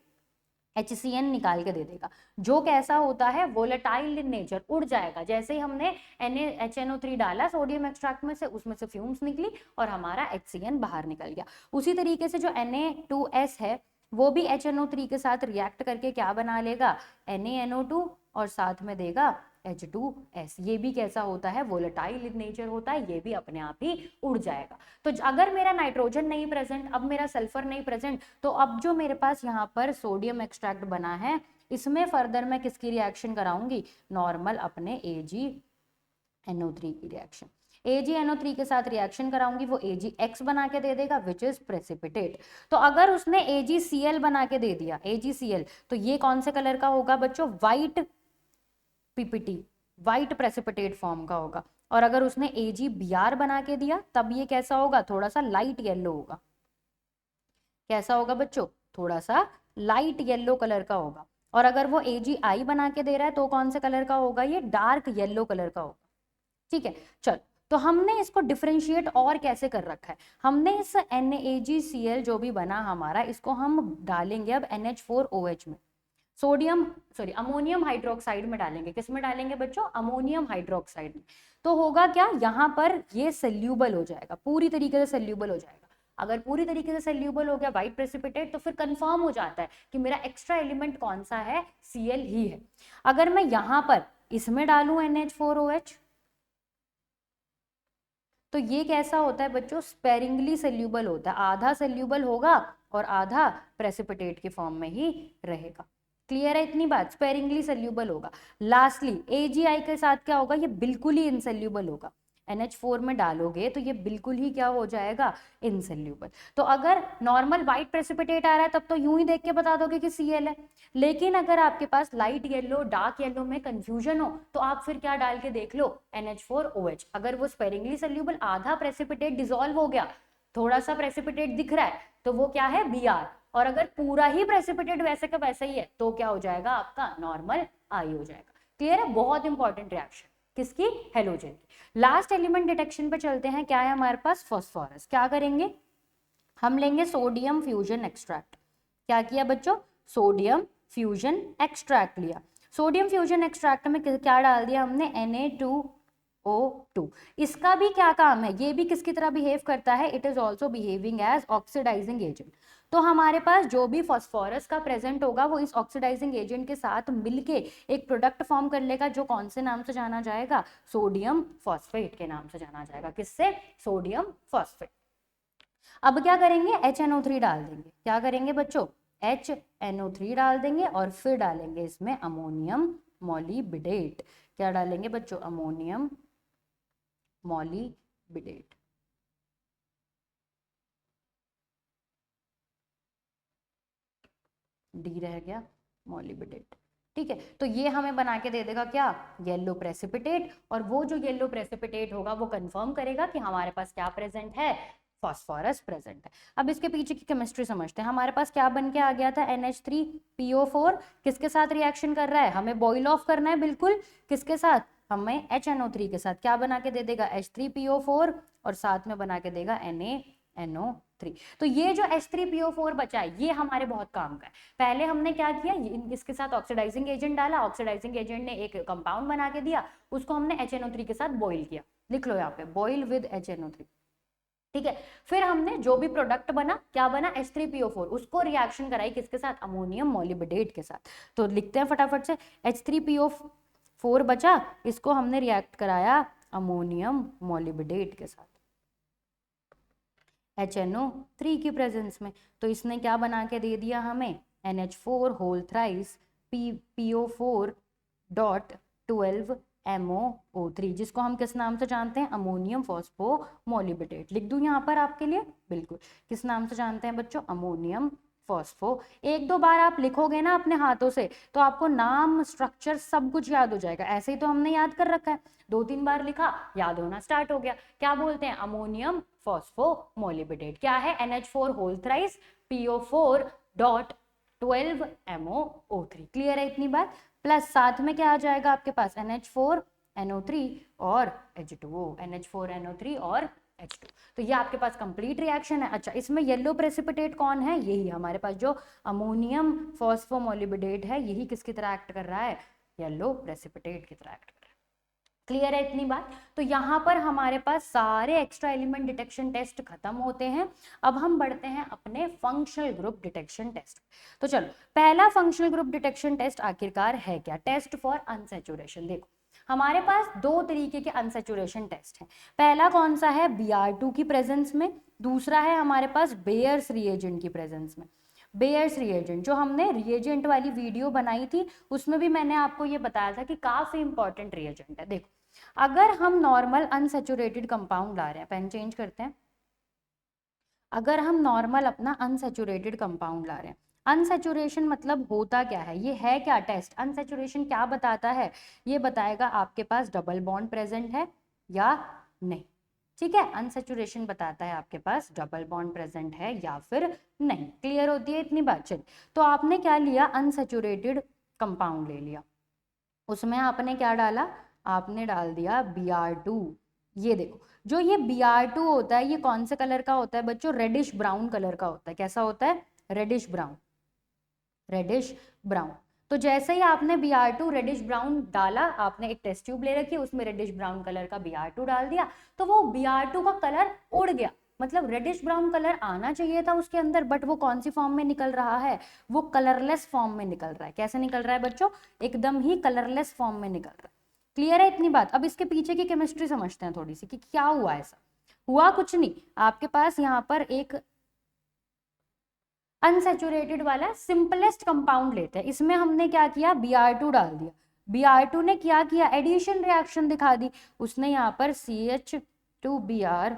HCN निकाल के दे देगा, जो कैसा होता है वोलेटाइल इन नेचर, उड़ जाएगा। जैसे ही हमने HNO3 डाला सोडियम एक्सट्रैक्ट में से, उसमें से फ्यूम्स निकली और हमारा HCN बाहर निकल गया। उसी तरीके से जो Na2S है वो भी HNO3 के साथ रिएक्ट करके क्या बना लेगा, NaNO2 और साथ में देगा H2S। ये भी कैसा होता है, वोलेटाइल इन नेचर होता है, ये भी अपने आप ही उड़ जाएगा। तो अगर मेरा नाइट्रोजन नहीं प्रेजेंट, अब मेरा सल्फर नहीं प्रेजेंट, तो अब जो मेरे पास यहाँ पर सोडियम एक्सट्रैक्ट बना है इसमें फर्दर मैं किसकी रिएक्शन कराऊंगी, नॉर्मल अपने AgNO3 की रिएक्शन। AgNO3 के साथ रिएक्शन कराऊंगी, वो AgX बना के दे देगा विच इज प्रेसिपिटेट। तो अगर उसने AgCl बना के दे दिया, AgCl, तो ये कौन से कलर का होगा बच्चों, white PPT, white precipitate form का होगा। और अगर उसने AgBr बना के दिया तब ये कैसा होगा, थोड़ा सा लाइट येलो होगा। कैसा होगा बच्चों, थोड़ा सा लाइट येलो कलर का होगा। और अगर वो AgI बना के दे रहा है तो कौन से कलर का होगा, ये डार्क येलो कलर का होगा। ठीक है, चल तो हमने इसको डिफरेंशिएट और कैसे कर रखा है, हमने इस NaGCl जो भी बना हमारा, इसको हम डालेंगे अब NH4OH में, अमोनियम हाइड्रोक्साइड में डालेंगे। किस में डालेंगे बच्चों, अमोनियम हाइड्रोक्साइड में। तो होगा क्या, यहाँ पर ये सोल्यूबल हो जाएगा, पूरी तरीके से सोल्यूबल हो जाएगा। अगर पूरी तरीके से सोल्यूबल हो गया व्हाइट प्रेसिपिटेट, तो फिर कंफर्म हो जाता है कि मेरा एक्स्ट्रा एलिमेंट कौन सा है, Cl ही है। अगर मैं यहाँ पर इसमें डालूं NH4OH, तो ये कैसा होता है बच्चों, स्पेरिंगली सोल्यूबल होता है, आधा सोल्यूबल होगा और आधा प्रेसिपिटेट के फॉर्म में ही रहेगा। क्लियर है इतनी बात, स्पेरिंगली सोल्यूबल होगा। लास्टली AgI के साथ क्या होगा, ये बिल्कुल ही इनसोल्यूबल होगा। NH4 में डालोगे तो ये बिल्कुल ही क्या हो जाएगा, इनसोल्यूबल। तो अगर नॉर्मल व्हाइट प्रेसिपिटेट आ रहा है तब तो यूं ही देख के बता दोगे कि Cl है, लेकिन अगर आपके पास लाइट येलो डार्क येलो में कंफ्यूजन हो तो आप फिर क्या डाल के देख लो, NH4OH। अगर वो स्पेरिंगली सोल्यूबल आधा प्रेसिपिटेट डिसॉल्व हो गया, थोड़ा सा प्रेसिपिटेट दिख रहा है, तो वो क्या है, Br। और अगर पूरा ही प्रेसिपिटेट वैसे का वैसा ही है तो क्या हो जाएगा, आपका नॉर्मल I हो जाएगा। क्लियर है, बहुत इंपॉर्टेंट रिएक्शन किसकी, हेलोजन की। लास्ट एलिमेंट डिटेक्शन पे चलते हैं, क्या है हमारे पास, फास्फोरस। क्या करेंगे, हम लेंगे सोडियम फ्यूजन एक्सट्रैक्ट। क्या किया बच्चों, सोडियम फ्यूजन एक्सट्रैक्ट लिया। सोडियम फ्यूजन एक्सट्रैक्ट में क्या डाल दिया हमने, Na2O2। इसका भी क्या काम है, ये भी किसकी तरह बिहेव करता है, it is also behaving as oxidising agent. तो हमारे पास जो भी फास्फोरस का प्रेजेंट होगा वो इस ऑक्सीडाइजिंग एजेंट के साथ मिलके एक प्रोडक्ट फॉर्म कर लेगा, जो कौन से नाम से जाना जाएगा, सोडियम फॉस्फेट के नाम से जाना जाएगा। किससे, सोडियम फॉस्फेट। अब क्या करेंगे, HNO3 डाल देंगे। क्या करेंगे बच्चों, HNO3 डाल देंगे और फिर डालेंगे इसमें अमोनियम मॉलिबिडेट। क्या डालेंगे बच्चों, अमोनियम मॉलिबिडेट। डी रह गया, मॉलिबिडेट। ठीक है, तो ये हमें बना के दे देगा क्या, येलो प्रेसिपिटेट। और वो जो येलो प्रेसिपिटेट होगा वो कंफर्म करेगा कि हमारे पास क्या प्रेजेंट है, फास्फोरस प्रेजेंट है। अब इसके पीछे की केमिस्ट्री समझते हैं। हमारे पास क्या बन के आ गया था, NH3PO4 किसके साथ रिएक्शन कर रहा है, हमें बॉइल ऑफ करना है बिल्कुल, किसके साथ, हमें HNO3 के साथ। क्या बना के दे देगा, H3PO4 और साथ में बना के देगा NaNO3। तो ये जो H3PO4 बचा है ये हमारे बहुत काम का है। पहले हमने क्या किया, इसके साथ ऑक्सीडाइजिंग एजेंट डाला, ऑक्सीडाइजिंग एजेंट ने एक कंपाउंड बना के दिया, उसको हमने HNO3 के साथ बॉइल किया। लिख लो यहाँ पे, बॉइल विद HNO3। ठीक है, फिर हमने जो भी प्रोडक्ट बना, क्या बना, H3PO4, उसको रिएक्शन कराई किसके साथ, अमोनियम मॉलिबिडेट के साथ। तो लिखते हैं फटाफट से, H3PO4 बचा, इसको हमने रिएक्ट कराया अमोनियम मॉलिबिडेट के साथ HNO3 की प्रेजेंस में। तो इसने क्या बना के दे दिया हमें, NH4 होल थ्राइस PO4.12MOO3, जिसको हम किस नाम से जानते हैं, अमोनियम फॉस्फोमॉलिबिडेट। लिख दूं यहाँ पर आपके लिए, बिल्कुल, किस नाम से जानते हैं बच्चों, अमोनियम फॉस्फो। एक दो बार आप लिखोगे ना अपने हाथों से तो आपको नाम, स्ट्रक्चर सब कुछ याद हो जाएगा। ऐसे ही तो हमने याद कर रखा है, 2-3 बार लिखा, याद होना स्टार्ट हो गया। क्या बोलते हैं, अमोनियम फॉस्फोमॉलिबिडेट। क्या है, NH4 whole thrice PO4.12MOO3। Clear है इतनी बात, प्लस साथ में क्या आ जाएगा आपके पास, NH4NO3 और H2O, NH4NO3 और H2। तो ये आपके पास कंप्लीट रिएक्शन है। अच्छा, इसमें येलो प्रेसिपिटेट कौन है? यही हमारे पास जो अमोनियम फॉस्फोमोलिबिडेट है, यही किसकी तरह एक्ट कर रहा है? येलो प्रेसिपिटेट की तरह एक्ट कर रहा है। क्लियर है इतनी बात? तो यहाँ पर हमारे पास सारे एक्स्ट्रा एलिमेंट डिटेक्शन टेस्ट खत्म होते हैं। अब हम बढ़ते हैं अपने फंक्शनल ग्रुप डिटेक्शन टेस्ट। तो चलो, पहला फंक्शनल ग्रुप डिटेक्शन टेस्ट आखिरकार है क्या? Test for unsaturation. देखो, हमारे पास दो तरीके के अनसैचुरेशन टेस्ट हैं। पहला कौन सा है? Br2 की प्रेजेंस में। दूसरा है हमारे पास बेयर्स रिएजेंट की प्रेजेंस में। बेयर्स रिएजेंट, जो हमने रिएजेंट वाली वीडियो बनाई थी, उसमें भी मैंने आपको ये बताया था कि काफी इंपॉर्टेंट रिएजेंट है। देखो, अगर हम नॉर्मल अनसैचुरेटेड कंपाउंड ला रहे हैं, पेन चेंज करते हैं, अगर हम नॉर्मल अपना अनसैचुरेटेड कंपाउंड ला रहे हैं, अनसैचुरेशन मतलब होता क्या है? ये है क्या टेस्ट? अनसैचुरेशन क्या बताता है? ये बताएगा आपके पास डबल बॉन्ड प्रेजेंट है या नहीं। ठीक है, अनसैचुरेशन बताता है आपके पास डबल बॉन्ड प्रेजेंट है या फिर नहीं। क्लियर होती है इतनी बात? चलिए, तो आपने क्या लिया? अनसैचुरेटेड कंपाउंड ले लिया, उसमें आपने क्या डाला? आपने डाल दिया Br2। ये देखो, जो ये Br2 होता है, ये कौन से कलर का होता है बच्चों? रेडिश ब्राउन कलर का होता है। कैसा होता है? Reddish brown, reddish brown. तो जैसे ही आपने Br2 रेडिश ब्राउन डाला, आपने एक टेस्ट ट्यूब ले रखी, उसमें रेडिश ब्राउन कलर का Br2 डाल दिया, तो वो Br2 का कलर उड़ गया। मतलब रेडिश ब्राउन कलर आना चाहिए था उसके अंदर, बट वो कौन सी फॉर्म में निकल रहा है? वो कलरलेस फॉर्म में निकल रहा है। कैसे निकल रहा है बच्चों? एकदम ही कलरलेस फॉर्म में निकल रहा है। क्लियर है इतनी बात? अब इसके पीछे की केमिस्ट्री समझते हैं थोड़ी सी कि क्या हुआ। ऐसा हुआ कुछ नहीं, आपके पास यहाँ पर एक अनसैचुरेटेड वाला सिंपलेस्ट कंपाउंड लेते हैं, इसमें हमने क्या किया? Br2 डाल दिया। Br2 ने क्या किया? एडिशन रिएक्शन दिखा दी। उसने यहाँ पर CH2Br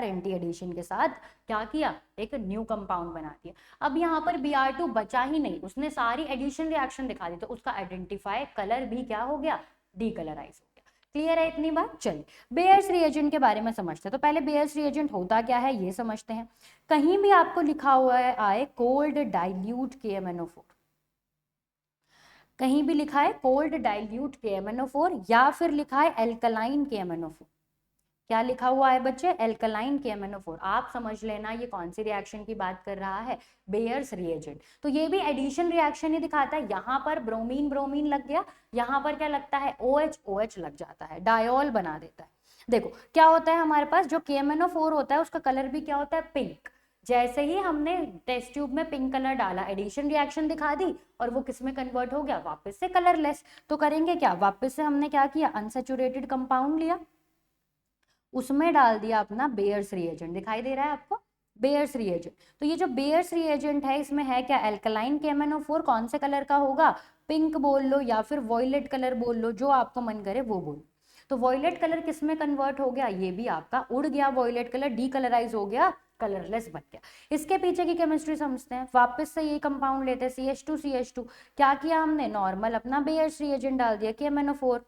एंटी एडिशन के साथ क्या किया? एक न्यू कंपाउंड बना दिया। अब यहाँ पर Br2 बचा ही नहीं, उसने सारी एडिशन रिएक्शन दिखा दी, तो उसका आइडेंटिफाई कलर भी क्या हो गया? डीकलराइज हो गया। क्लियर है इतनी बात? चलिए, बेयर्स रिएजेंट के बारे में समझते हैं। तो पहले बेयर्स रिएजेंट होता क्या है ये समझते हैं। कहीं भी आपको लिखा हुआ है आए कोल्ड डाइल्यूट KMnO4, कहीं भी लिखा है कोल्ड डाइल्यूट KMnO4 या फिर लिखा है एल्कलाइन KMnO4, क्या लिखा हुआ है बच्चे? Alkaline KMnO4। आप समझ लेना ये कौन सी रिएक्शन की बात कर रहा है? Bears reagent. तो ये भी एडिशन रिएक्शन ही दिखाता है। यहाँ पर ब्रोमीन ब्रोमीन लग गया, यहाँ पर क्या लगता है? OH OH लग जाता है, डायोल बना देता है। देखो क्या होता है हमारे पास, जो KMnO4 होता है उसका कलर भी क्या होता है? पिंक। जैसे ही हमने टेस्ट ट्यूब में पिंक कलर डाला, एडिशन रिएक्शन दिखा दी, और वो किस में कन्वर्ट हो गया? वापस से कलरलेस। तो करेंगे क्या? वापस से हमने क्या किया? अनसैचुरेटेड कंपाउंड लिया, उसमें डाल दिया अपना बेयर्स रिएजेंट। दिखाई दे रहा है आपको? Bears reagent. तो ये जो बेयर्स रिएजेंट है, इसमें है क्या? Alkaline KMnO4। कौन से कलर का होगा? पिंक बोल लो या फिर वॉयलेट कलर बोल लो, जो आपको मन करे वो बोलो। तो वॉयलेट कलर किस में कन्वर्ट हो गया? ये भी आपका उड़ गया, वॉयलेट कलर डीकलराइज हो गया, कलरलेस बन गया। इसके पीछे की केमिस्ट्री समझते हैं। वापस से ये कंपाउंड लेते हैं, CH2 क्या किया हमने? नॉर्मल अपना बेयर्स रिएजेंट डाल दिया, KMnO4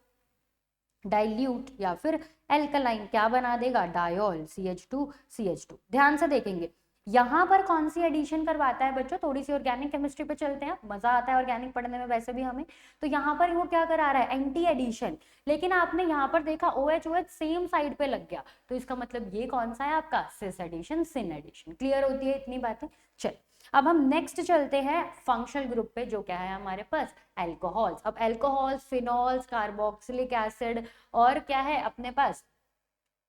डाइल्यूट या फिर एल्कलाइन क्या बना देगा? Diol, CH2। ध्यान से देखेंगे, यहाँ पर कौन सी एडिशन करवाता है बच्चों? थोड़ी सी ऑर्गेनिक केमिस्ट्री पे चलते हैं, मजा आता है ऑर्गेनिक पढ़ने में वैसे भी हमें। तो यहाँ पर वो क्या करा रहा है? Anti addition. लेकिन आपने यहाँ पर देखा OH OH सेम साइड पे लग गया, तो इसका मतलब ये कौन सा है आपका? Cis addition, syn addition. Clear होती है इतनी बातें? चल, अब हम नेक्स्ट चलते हैं फंक्शनल ग्रुप पे, जो क्या है हमारे पास? एल्कोहल्स। अब एल्कोहल्स, फिनॉल्स, कार्बोक्सिलिक एसिड, और क्या है अपने पास?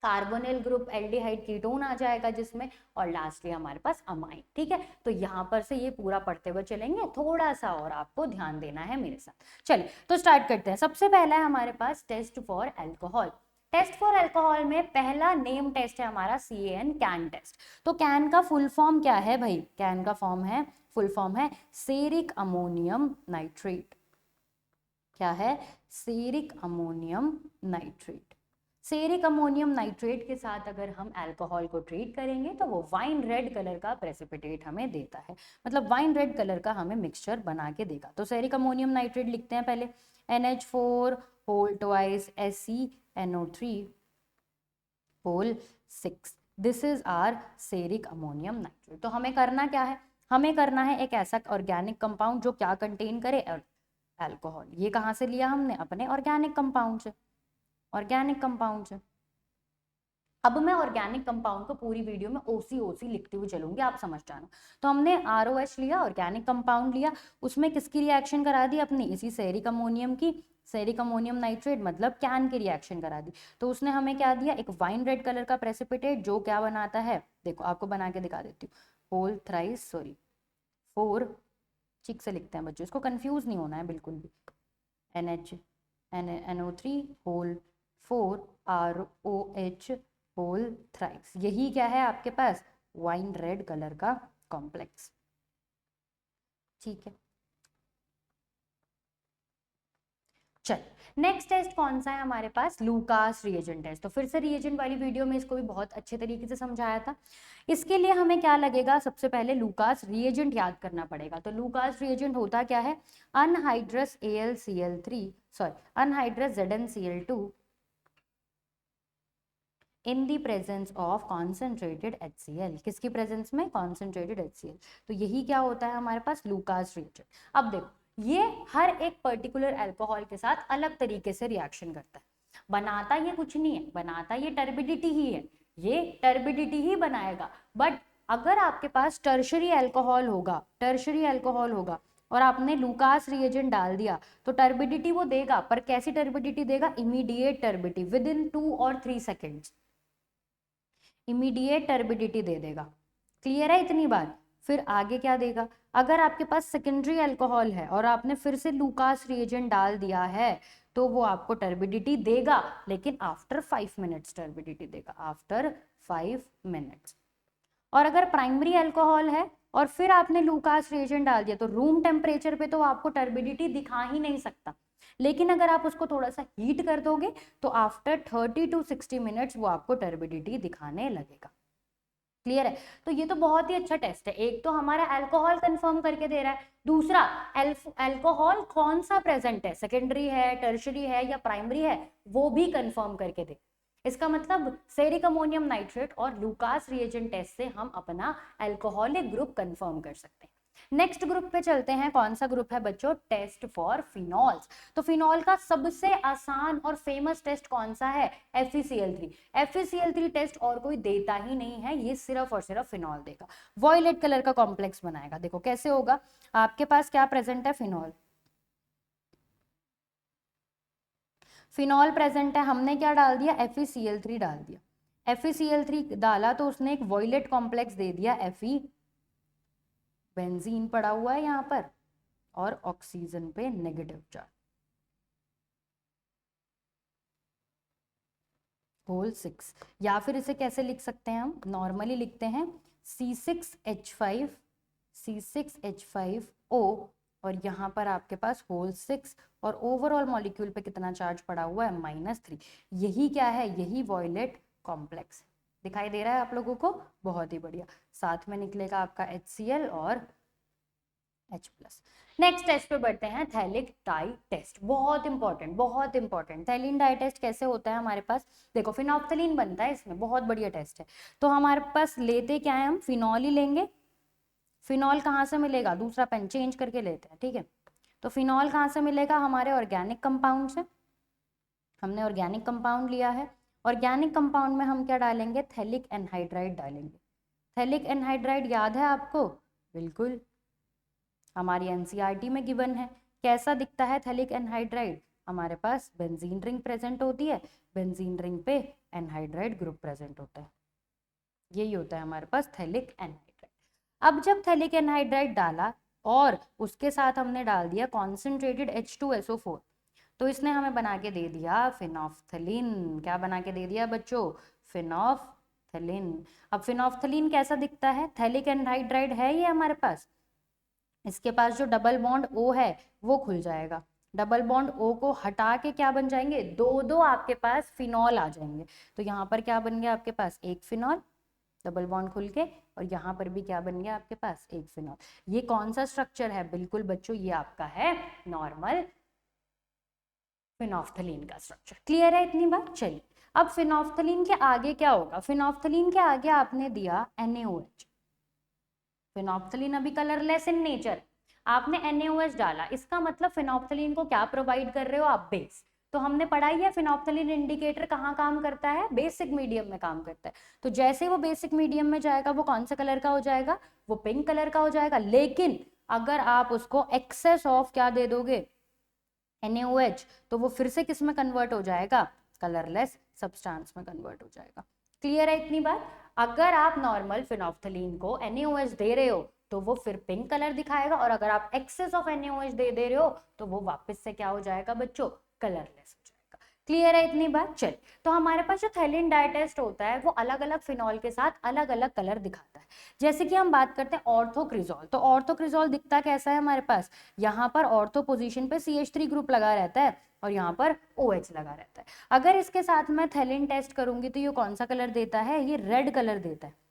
कार्बोनिल ग्रुप, एल्डिहाइड कीटोन आ जाएगा जिसमें, और लास्टली हमारे पास अमाइन। ठीक है, तो यहाँ पर से ये पूरा पढ़ते हुए चलेंगे, थोड़ा सा और आपको ध्यान देना है मेरे साथ। चलिए, तो स्टार्ट करते हैं। सबसे पहला है हमारे पास test for alcohol. Test for alcohol में पहला नेम टेस्ट है हमारा CAN, कैन टेस्ट। तो कैन का फुल फॉर्म क्या है भाई? कैन का फुल फॉर्म है सेरिक अमोनियम नाइट्रेट। क्या है? Ceric ammonium nitrate. Ceric ammonium nitrate के साथ अगर हम अल्कोहल को ट्रीट करेंगे तो वो वाइन रेड कलर का प्रेसिपिटेट हमें देता है, मतलब वाइन रेड कलर का हमें मिक्सचर बना के देगा। तो सेरिक अमोनियम नाइट्रेट लिखते हैं पहले, NH4 whole twice SeNO3 whole 6। This is are ceric ammonium nitrate. तो हमें करना क्या है? हमें करना है एक ऐसा ऑर्गेनिक कंपाउंड जो क्या कंटेन करे? अल्कोहल। ये कहाँ से लिया हमने? अपने ऑर्गेनिक कंपाउंड से, ऑर्गेनिक कंपाउंड से। अब मैं ऑर्गेनिक कंपाउंड को पूरी वीडियो में OC लिखती हुई चलूंगी, आप समझ जाना। तो हमने ROH लिया, ऑर्गेनिक कंपाउंड लिया, उसमें किसकी रिएक्शन करा दी अपनी, इसी सेरिक अमोनियम की, सेरिक अमोनियम नाइट्रेट मतलब कैन की रिएक्शन करा दी। तो उसने हमें क्या दिया, एक वाइन रेड कलर का प्रेसिपिटेट, जो क्या बनाता है, देखो आपको बना के दिखा देती हूँ, होल थ्राइस सॉरी 4 चिक से लिखते हैं बच्चों, इसको कंफ्यूज नहीं होना है बिल्कुल भी, NO3 whole 4 ROH whole thrice, यही क्या है आपके पास, वाइन रेड कलर का कॉम्प्लेक्स। ठीक है, चल नेक्स्ट टेस्ट कौन सा है हमारे पास, लूकास रिएजेंट टेस्ट। तो फिर से रिएजेंट वाली वीडियो में इसको भी बहुत अच्छे तरीके से समझाया था। इसके लिए हमें क्या लगेगा, सबसे पहले लूकास रिएजेंट याद करना पड़ेगा। तो लूकास रिएजेंट होता क्या है, anhydrous AlCl3 sorry anhydrous ZnCl2 in the presence of concentrated HCl, किसकी प्रेजेंस में, कॉन्सेंट्रेटेड HCl। तो यही क्या होता है हमारे पास, लूकास रिएजेंट। अब देखो ये हर एक पर्टिकुलर अल्कोहल के साथ अलग तरीके से रिएक्शन करता है, बनाता ये कुछ नहीं है, बनाता ये टर्बिडिटी ही है, ये टर्बिडिटी ही बनाएगा। बट अगर आपके पास टर्शरी अल्कोहल होगा और आपने लूकास रिएजेंट डाल दिया तो टर्बिडिटी वो देगा, पर कैसी टर्बिडिटी देगा, इमीडिएट टर्बिडिटी, विद इन 2 और 3 सेकेंड्स इमीडिएट टर्बिडिटी दे देगा। क्लियर है इतनी बात। फिर आगे क्या देगा, अगर आपके पास सेकेंडरी अल्कोहल है और आपने फिर से लूकास रिएजेंट डाल दिया है तो वो आपको टर्बिडिटी देगा, लेकिन आफ्टर 5 मिनट्स टर्बिडिटी देगा, आफ्टर 5 मिनट्स। और अगर प्राइमरी अल्कोहल है और फिर आपने लूकास रिएजेंट डाल दिया तो रूम टेम्परेचर पे तो आपको टर्बिडिटी दिखा ही नहीं सकता, लेकिन अगर आप उसको थोड़ा सा हीट कर दोगे तो आफ्टर 30 to 60 मिनट्स वो आपको टर्बिडिटी दिखाने लगेगा। क्लियर है। तो ये तो बहुत ही अच्छा टेस्ट है, एक तो हमारा अल्कोहल कंफर्म करके दे रहा है, दूसरा अल्कोहल कौन सा प्रेजेंट है, सेकेंडरी है, टर्शरी है या प्राइमरी है, वो भी कंफर्म करके दे। इसका मतलब सेरिक अमोनियम नाइट्रेट और लूकास रिएजेंट टेस्ट से हम अपना अल्कोहलिक ग्रुप कंफर्म कर सकते हैं। नेक्स्ट ग्रुप पे चलते हैं, कौन सा ग्रुप है बच्चों, टेस्ट फॉर फिनॉल्स। तो फिनॉल का सबसे आसान और फेमस टेस्ट कौन सा है, FeCl3। FeCl3 टेस्ट और कोई देता ही नहीं है, ये सिर्फ और सिर्फ फिनॉल देगा, वॉयलेट कलर का कॉम्प्लेक्स बनाएगा। देखो कैसे होगा, आपके पास क्या प्रेजेंट है, फिनॉल प्रेजेंट है, हमने क्या डाल दिया, FeCl3 डाल दिया। FeCl3 डाला तो उसने एक वॉयलेट कॉम्प्लेक्स दे दिया, Fe, बेंजीन पड़ा हुआ है यहाँ पर और ऑक्सीजन पे नेगेटिव चार्ज, होल 6। या फिर इसे कैसे लिख सकते हैं, हम नॉर्मली लिखते हैं C6H5O और यहाँ पर आपके पास होल 6 और ओवरऑल मॉलिक्यूल पे कितना चार्ज पड़ा हुआ है, -3। यही क्या है, यही वॉयलेट कॉम्प्लेक्स। दिखाई दे रहा है आप लोगों को, बहुत ही बढ़िया। साथ में निकलेगा आपका HCl और H+। नेक्स्ट टेस्ट पे बढ़ते हैं, थैलिक डाई टेस्ट, बहुत इंपॉर्टेंट। थैलिन डाई टेस्ट कैसे होता है हमारे पास, देखो फिनोप्थलीन बनता है इसमें, बहुत बढ़िया टेस्ट है। तो हमारे पास लेते क्या है, हम फिनॉल ही लेंगे। फिनॉल कहाँ से मिलेगा, दूसरा पेन चेंज करके लेते हैं, ठीक है। तो फिनॉल कहाँ से मिलेगा, हमारे ऑर्गेनिक कंपाउंड से। हमने ऑर्गेनिक कंपाउंड लिया है, ऑर्गेनिक कंपाउंड में हम क्या डालेंगे, थैलिक एनहाइड्राइड डालेंगे। थैलिक एनहाइड्राइड याद है आपको, बिल्कुल हमारी NCERT में गिवन है। कैसा दिखता है थैलिक एनहाइड्राइड, हमारे पास बेंजीन रिंग प्रेजेंट होती है, बेंजीन रिंग पे एनहाइड्राइड ग्रुप प्रेजेंट होता है, यही होता है हमारे पास थैलिक एनहाइड्राइड। अब जब थैलिक एनहाइड्राइड डाला और उसके साथ हमने डाल दिया कॉन्सेंट्रेटेड H2SO4, तो इसने हमें बना के दे दिया फिनोप्थलीन। क्या बना के दे दिया बच्चों, फिनोप्थलीन। अब फिनोप्थलीन कैसा दिखता है, थैलिक एनहाइड्राइड है ये हमारे पास, इसके पास जो डबल बॉन्ड O है वो खुल जाएगा, डबल बॉन्ड O को हटा के क्या बन जाएंगे, दो आपके पास फिनॉल आ जाएंगे। तो यहाँ पर क्या बन गया आपके पास, एक फिनॉल, डबल बॉन्ड खुल के, और यहाँ पर भी क्या बन गया आपके पास, एक फिनॉल। ये कौन सा स्ट्रक्चर है, बिल्कुल बच्चों ये आपका है नॉर्मल फिनोप्थलीन का स्ट्रक्चर। क्लियर है इतनी बात। चलिए अब फिनोप्थलीन के आगे क्या होगा, फिनोप्थलीन के आगे आपने दिया NaOH। फिनोप्थलीन अभी कलरलेस इन नेचर, आपने NaOH डाला, इसका मतलब फिनोप्थलीन को क्या प्रोवाइड कर रहे हो आप, बेस। तो हमने पढ़ाई है फिनोप्थलीन इंडिकेटर कहाँ काम करता है, बेसिक मीडियम में काम करता है। तो जैसे वो बेसिक मीडियम में जाएगा वो कौन सा कलर का हो जाएगा, वो पिंक कलर का हो जाएगा। लेकिन अगर आप उसको एक्सेस ऑफ क्या दे दोगे, NaOH, तो वो फिर से किस में कन्वर्ट हो जाएगा, कलरलेस सब्सटेंस में कन्वर्ट हो जाएगा। क्लियर है इतनी बात। अगर आप नॉर्मल फिनोप्थलीन को NaOH दे रहे हो तो वो फिर पिंक कलर दिखाएगा, और अगर आप एक्सेस ऑफ NaOH दे रहे हो तो वो वापस से क्या हो जाएगा बच्चों, कलरलेस हो जाएगा। क्लियर है इतनी बात। चल, तो हमारे पास जो थैलिन डाई टेस्ट होता है वो अलग अलग फिनॉल के साथ अलग अलग कलर दिखाता है। जैसे कि हम बात करते हैं ऑर्थोक्रिजोल, तो ऑर्थोक्रिजोल दिखता कैसा है हमारे पास, यहाँ पर ऑर्थो पोजीशन पे CH3 ग्रुप लगा रहता है और यहाँ पर OH लगा रहता है। अगर इसके साथ मैं थैलिन टेस्ट करूंगी तो ये कौन सा कलर देता है, ये रेड कलर देता है।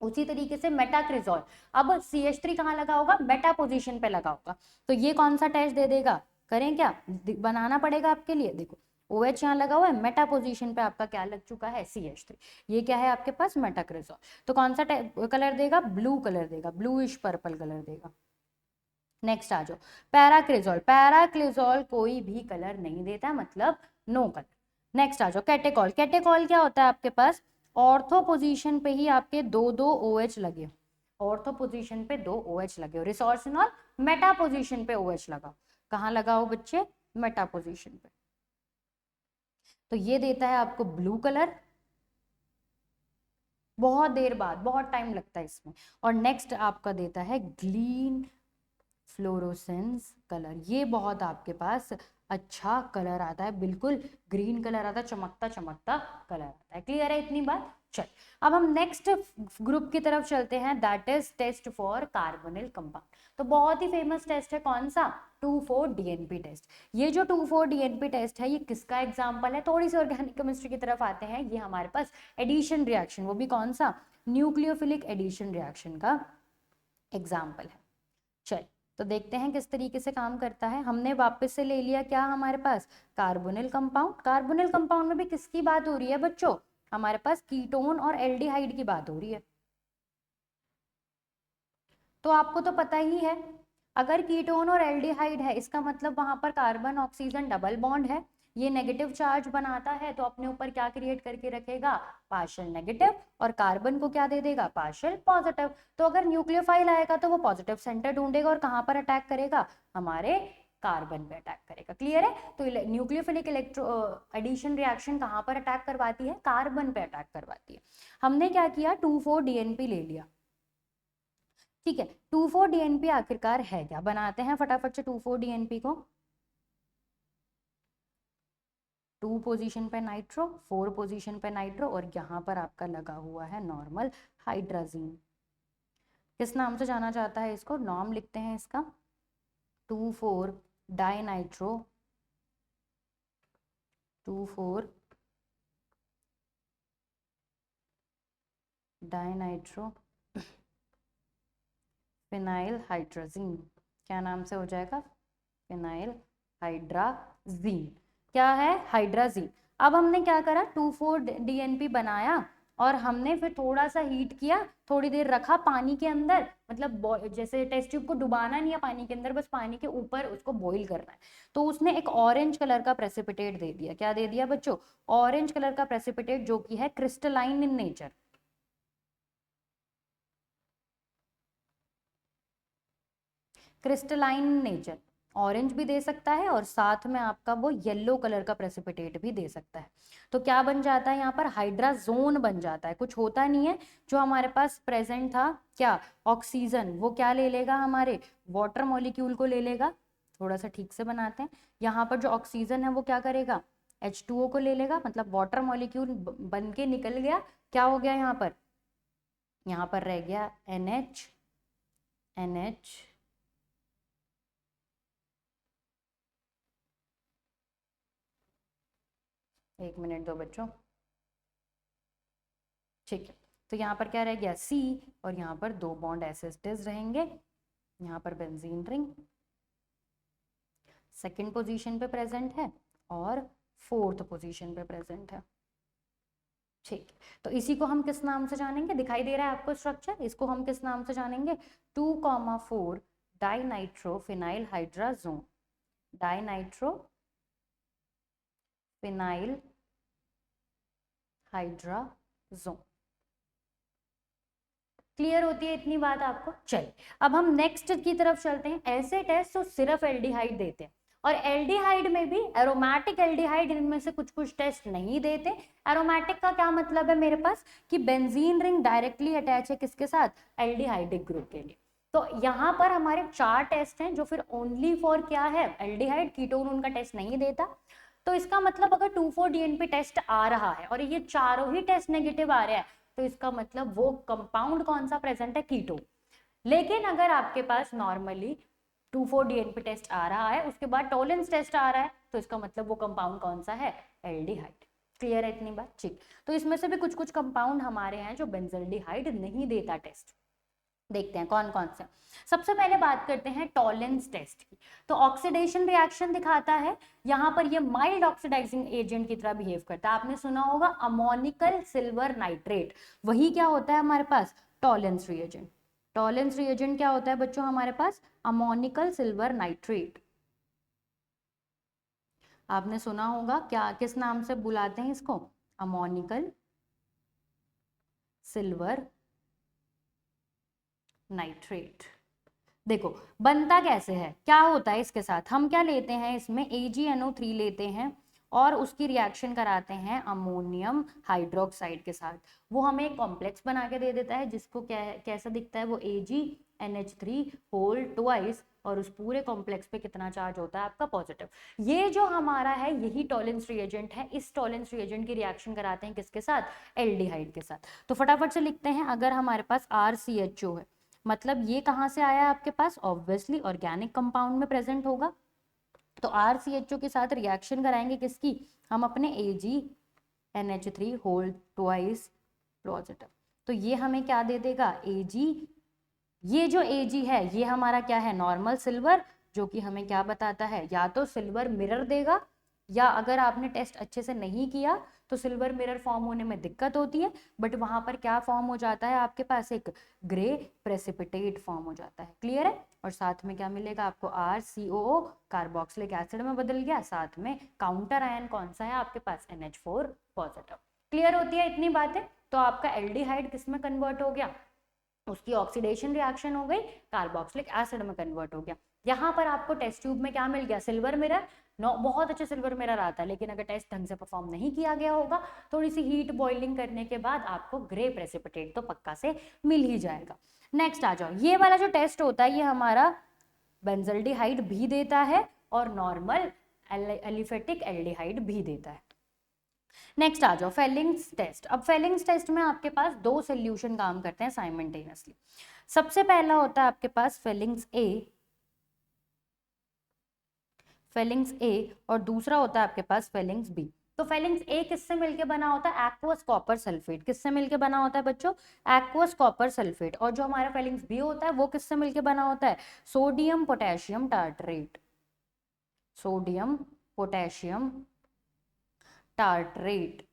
उसी तरीके से मेटाक्रिजोल, अब CH3 कहाँ लगा होगा, मेटा पोजीशन पे लगा होगा, तो ये कौन सा टेस्ट दे देगा, करें क्या, बनाना पड़ेगा आपके लिए। देखो OH यहाँ लगा हुआ है, मेटा पोजीशन पे आपका क्या लग चुका है, CH3, ये क्या है आपके पास, मेटाक्रिजोल। तो कौन सा कलर देगा, ब्लू कलर देगा, ब्लूइश पर्पल कलर देगा। नेक्स्ट आ जाओ, पैराक्रिजोल, पैराक्रिजोल कोई भी कलर नहीं देता, मतलब नो कलर। नेक्स्ट आ जाओ, कैटेकॉल, कैटेकॉल क्या होता है आपके पास, ऑर्थो पोजीशन पे ही आपके दो दो OH लगे, ऑर्थो पोजीशन पे दो OH लगे हो। रिसोर्सिनॉल मेटा पोजीशन पे OH लगा, कहाँ लगा हो बच्चे, मेटा पोजीशन पे, तो ये देता है आपको ब्लू कलर, बहुत देर बाद, बहुत टाइम लगता है इसमें। और नेक्स्ट आपका देता है ग्रीन फ्लोरोसेंस कलर, ये बहुत आपके पास अच्छा कलर आता है, बिल्कुल ग्रीन कलर आता है, चमकता चमकता कलर आता है। क्लियर है इतनी बात। चल, अब हम नेक्स्ट ग्रुप की तरफ चलते हैं, that is test for carbonyl compound. तो बहुत ही फेमस टेस्ट है, कौन सा, 2,4-DNP टेस्ट। ये जो 2,4-DNP टेस्ट है ये किसका एग्जाम्पल है, थोड़ी सी ऑर्गेनिक केमिस्ट्री की तरफ आते हैं, ये हमारे पास एडिशन रिएक्शन, वो भी कौन सा, न्यूक्लियोफिलिक एडिशन रिएक्शन का एग्जाम्पल है। चल, तो देखते हैं किस तरीके से काम करता है। हमने वापस से ले लिया क्या हमारे पास, कार्बोनिल कंपाउंड। कार्बोनिल कंपाउंड में भी किसकी बात हो रही है बच्चों, हमारे पास कीटोन और एल्डिहाइड की बात हो रही है। तो आपको तो पता ही है, अगर कीटोन और एल्डिहाइड है इसका मतलब वहां पर कार्बन ऑक्सीजन डबल बॉन्ड है, ये नेगेटिव चार्ज बनाता है तो अपने ऊपर क्या क्रिएट करके रखेगा, पार्शियल नेगेटिव, और कार्बन को क्या दे देगा, पार्शियल पॉजिटिव। तो अगर न्यूक्लियोफाइल आएगा तो वो पॉजिटिव सेंटर ढूंढेगा और कहाँ पर अटैक करेगा, हमारे कार्बन पे अटैक करेगा। क्लियर है। तो न्यूक्लियोफिलिक इलेक्ट्रो एडिशन रिएक्शन कहाँ पर अटैक करवाती है, कार्बन पे अटैक करवाती है। हमने क्या किया, 2,4-DNP ले लिया, ठीक है। 2,4-DNP आखिरकार है क्या, बनाते हैं फटाफट से 2,4-DNP को। 2 पोजीशन पे नाइट्रो, 4 पोजीशन पे नाइट्रो, और यहाँ पर आपका लगा हुआ है नॉर्मल हाइड्राजीन। किस नाम से जाना जाता है इसको, नाम लिखते हैं इसका 2,4 डाइनाइट्रो, 2,4 डाइनाइट्रो फिनाइल हाइड्राजीन, क्या नाम से हो जाएगा, फिनाइल हाइड्राजीन, क्या है, हाइड्राजीन। अब हमने क्या करा, 2,4-DNP बनाया और हमने फिर थोड़ा सा हीट किया, थोड़ी देर रखा पानी के अंदर, मतलब जैसे टेस्ट ट्यूब को डुबाना नहीं है पानी के अंदर, बस पानी के ऊपर उसको बॉईल करना है। तो उसने एक ऑरेंज कलर का प्रेसिपिटेट दे दिया, क्या दे दिया बच्चों, ऑरेंज कलर का प्रेसिपिटेट, जो कि है crystalline in nature. Crystalline nature, orange भी दे सकता है और साथ में आपका वो येलो कलर का प्रेसिपिटेट भी दे सकता है। तो क्या बन जाता है यहाँ पर, हाइड्राजोन बन जाता है, कुछ होता नहीं है। जो हमारे पास प्रेजेंट था क्या, ऑक्सीजन, वो क्या ले लेगा, हमारे वाटर मॉलिक्यूल को ले लेगा। थोड़ा सा ठीक से बनाते हैं, यहाँ पर जो ऑक्सीजन है वो क्या करेगा, H2O को ले लेगा, मतलब वाटर मॉलिक्यूल बन के निकल गया, क्या हो गया यहाँ पर रह गया NH, एक मिनट दो बच्चों, ठीक है। तो यहाँ पर क्या रह गया, C, और यहाँ पर 2 बॉन्ड एसिस्टेज रहेंगे, यहाँ पर बेंजीन रिंग सेकंड पोजीशन पे प्रेजेंट है और 4th पोजीशन पे प्रेजेंट है, ठीक। तो इसी को हम किस नाम से जानेंगे, दिखाई दे रहा है आपको स्ट्रक्चर, इसको हम किस नाम से जानेंगे, 2,4 dinitro phenyl hydrazone, dinitro phenyl hydrazone. Clear होती है इतनी बात आपको? चलिए अब हम नेक्स्ट की तरफ चलते हैं। ऐसे टेस्ट तो सिर्फ एल्डिहाइड देते हैं, और एल्डिहाइड में भी एरोमेटिक एल्डिहाइड इनमें से कुछ कुछ टेस्ट नहीं देते। एरोमेटिक का क्या मतलब है मेरे पास कि बेंजीन रिंग डायरेक्टली अटैच है किसके साथ? एल्डिहाइडिक ग्रुप के लिए। तो यहाँ पर हमारे 4 टेस्ट हैं जो फिर ओनली फॉर क्या है? एल्डिहाइड। कीटोन उनका टेस्ट नहीं देता। तो इसका मतलब अगर 2,4-DNP टेस्ट आ रहा है और ये चारों ही टेस्ट नेगेटिव आ रहे हैं, तो इसका मतलब वो कंपाउंड कौन सा प्रेजेंट है? कीटोन। लेकिन अगर आपके पास नॉर्मली 2,4-DNP टेस्ट आ रहा है, उसके बाद टॉलेंस टेस्ट आ रहा है, तो इसका मतलब वो कंपाउंड कौन सा है? एल्डिहाइड। क्लियर है इतनी बात? ठीक। तो इसमें से भी कुछ कुछ कंपाउंड हमारे हैं जो बेंजल्डिहाइड नहीं देता टेस्ट। देखते हैं कौन कौन से। सबसे पहले बात करते हैं टॉलेंस टेस्ट की। तो ऑक्सीडेशन रिएक्शन दिखाता है, यहाँ पर ये माइल्ड ऑक्सीडाइजिंग एजेंट की तरह बिहेव करता है। आपने सुना होगा अमोनिकल सिल्वर नाइट्रेट, वही क्या होता है हमारे पास? Tollens reagent. टॉलेंस रिएजेंट क्या होता है बच्चों हमारे पास? Ammoniacal silver nitrate. आपने सुना होगा, क्या किस नाम से बुलाते हैं इसको? Ammoniacal silver nitrate. देखो बनता कैसे है, क्या होता है इसके साथ? हम क्या लेते हैं इसमें? AgNO3 लेते हैं और उसकी रिएक्शन कराते हैं अमोनियम हाइड्रोक्साइड के साथ। वो हमें एक कॉम्प्लेक्स बना के दे देता है जिसको कैसा दिखता है? वो AgNH3 होल ट्वाइस, और उस पूरे कॉम्प्लेक्स पे कितना चार्ज होता है आपका? पॉजिटिव। ये जो हमारा है यही टॉलेंस रिएजेंट है। इस टॉलेंस रिएजेंट की रिएक्शन कराते हैं किसके साथ? एल्डिहाइड के साथ। तो फटाफट से लिखते हैं, अगर हमारे पास RCHO है, मतलब ये कहाँ से आया है आपके पास? ऑब्वियसली ऑर्गेनिक कंपाउंड में प्रेजेंट होगा। तो RCHO के साथ रिएक्शन कराएंगे किसकी? हम अपने AgNH3 होल ट्वाइस पॉजिटिव। तो ये हमें क्या दे देगा? Ag। ये जो Ag है ये हमारा क्या है? नॉर्मल सिल्वर, जो कि हमें क्या बताता है? या तो सिल्वर मिरर देगा, या अगर आपने टेस्ट अच्छे से नहीं किया तो सिल्वर मिरर फॉर्म होने में दिक्कत होती है, बट वहां पर क्या फॉर्म हो जाता है आपके पास? एक ग्रे प्रेसिपिटेट फॉर्म हो जाता है। क्लियर है? और साथ में क्या मिलेगा आपको? RCOO, कार्बोक्सिलिक एसिड में बदल गया। साथ में काउंटर आयन कौन सा है आपके पास? NH4 positive. क्लियर होती है इतनी बातें? तो आपका एल्डिहाइड किस में कन्वर्ट हो गया? उसकी ऑक्सीडेशन रिएक्शन हो गई, कार्बोक्सिलिक एसिड में कन्वर्ट हो गया। यहाँ पर आपको टेस्ट ट्यूब में क्या मिल गया? Silver mirror. बहुत अच्छे सिल्वर मिरर आता है, लेकिन अगर टेस्ट ढंग से परफॉर्म नहीं किया गया होगा, थोड़ी सी हीट बॉइलिंग करने के बाद आपको ग्रे प्रेसिपिटेट तो पक्का से मिल ही जाएगा। नेक्स्ट आ जाओ, ये वाला जो टेस्ट होता है ये हमारा बेंजल्डिहाइड भी देता है और नॉर्मल एलिफेटिक एल्डिहाइड भी देता है। नेक्स्ट आ जाओ फेलिंग्स टेस्ट। अब फेलिंग्स टेस्ट में आपके पास 2 सोल्यूशन काम करते हैं साइमल्टेनियसली। सबसे पहला होता है आपके पास फेलिंग्स ए और दूसरा होता है आपके पास फेलिंग्स बी। तो फेलिंग्स ए किससे मिलके बना होता है? Aqueous copper sulphate. किससे मिलके बना होता है बच्चों? Aqueous copper sulphate. और जो हमारा फेलिंग्स बी होता है वो किससे मिलके बना होता है? Sodium potassium tartrate. Sodium potassium tartrate.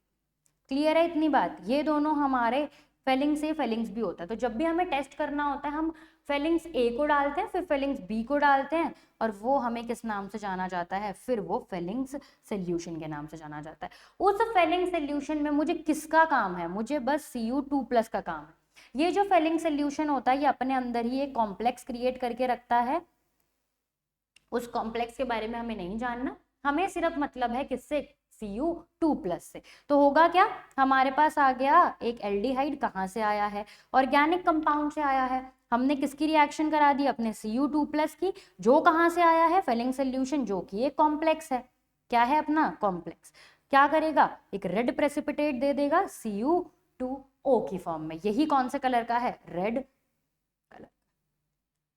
Clear है इतनी बात? ये दोनों हमारे फेलिंग्स ए फेलिंग्स बी होता है। तो जब भी हमें टेस्ट करना होता है हम फेलिंग्स ए को डालते हैं, फिर फेलिंग्स बी को डालते हैं, और वो हमें किस नाम से जाना जाता है? फिर वो फेलिंग्स सोल्यूशन के नाम से जाना जाता है। उस फेलिंग सोल्यूशन में मुझे किसका काम है? मुझे बस Cu2+ का काम है। ये जो फेलिंग सोल्यूशन होता है ये अपने अंदर ही एक कॉम्प्लेक्स क्रिएट करके रखता है। उस कॉम्प्लेक्स के बारे में हमें नहीं जानना, हमें सिर्फ मतलब है किससे? Cu2+ से। तो होगा क्या? हमारे पास आ गया एक एल्डिहाइड। कहाँ से आया है? ऑर्गेनिक कंपाउंड से आया है। हमने किसकी रिएक्शन करा दी? अपने Cu2+ की। जो कहाँ से आया है? फेलिंग सोल्यूशन, जो कि एक कॉम्प्लेक्स है। क्या है अपना? कॉम्प्लेक्स। क्या करेगा? एक रेड प्रेसिपिटेट दे देगा Cu2O की फॉर्म में। यही कौन से कलर का है? Red colour.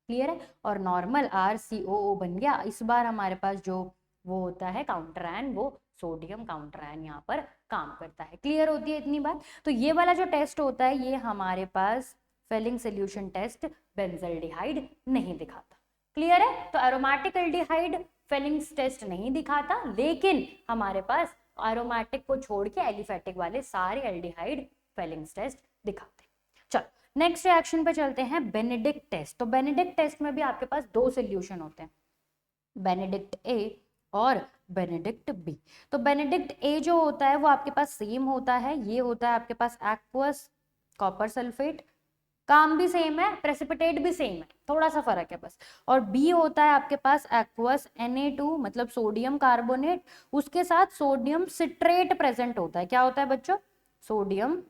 क्लियर है? और नॉर्मल RCOO बन गया। इस बार हमारे पास जो वो होता है काउंटर आयन, वो सोडियम काउंटर आयन यहाँ पर काम करता है। क्लियर होती है इतनी बात? तो ये वाला जो टेस्ट होता है ये हमारे पास फेलिंग सोल्यूशन टेस्ट बेंजल्डिहाइड नहीं दिखाता। क्लियर है? तो एरोमेटिक एल्डिहाइड फेलिंग्स टेस्ट नहीं दिखाता, लेकिन हमारे पास एरोमेटिक को छोड़ के एलिफेटिक वाले सारे एल्डिहाइड फेलिंग्स टेस्ट दिखाते हैं। चलो नेक्स्ट रिएक्शन पे चलते हैं, बेनेडिक्ट टेस्ट। तो बेनेडिक्ट टेस्ट में भी आपके पास 2 सोल्यूशन होते हैं, बेनेडिक्ट ए और बेनेडिक्ट बी। तो बेनेडिक्ट ए जो होता है वो आपके पास सेम होता है, ये होता है आपके पास एक्वस कॉपर सल्फेट, काम भी सेम है, प्रेसिपिटेट भी सेम है, थोड़ा सा फर्क है बस। और बी होता है आपके पास एक्वस Na2 मतलब सोडियम कार्बोनेट, उसके साथ सोडियम सिट्रेट प्रेजेंट होता है। क्या होता है बच्चों? सोडियम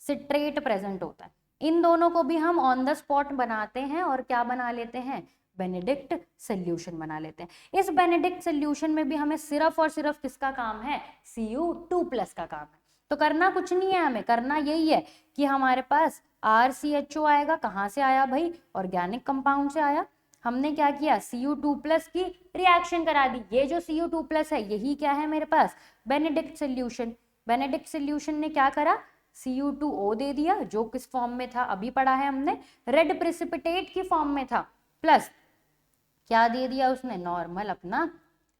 सिट्रेट प्रेजेंट होता है। इन दोनों को भी हम ऑन द स्पॉट बनाते हैं और क्या बना लेते हैं? बेनेडिक्ट सोल्यूशन बना लेते हैं। इस बेनेडिक्ट सोल्यूशन में भी हमें सिर्फ और सिर्फ किसका काम है? Cu2+ का काम है। तो करना कुछ नहीं है, हमें करना यही है कि हमारे पास RCHO आएगा। कहाँ से आया भाई? ऑर्गेनिक कंपाउंड से आया। हमने क्या किया? Cu2+ की रिएक्शन करा दी। ये जो Cu2+ है यही क्या है मेरे पास? Benedict solution. बेनेडिक्ट सोल्यूशन ने क्या करा? Cu2O दे दिया, जो किस फॉर्म में था अभी पढ़ा है हमने, रेड प्रेसिपिटेट की फॉर्म में था, प्लस क्या दे दिया उसने? नॉर्मल अपना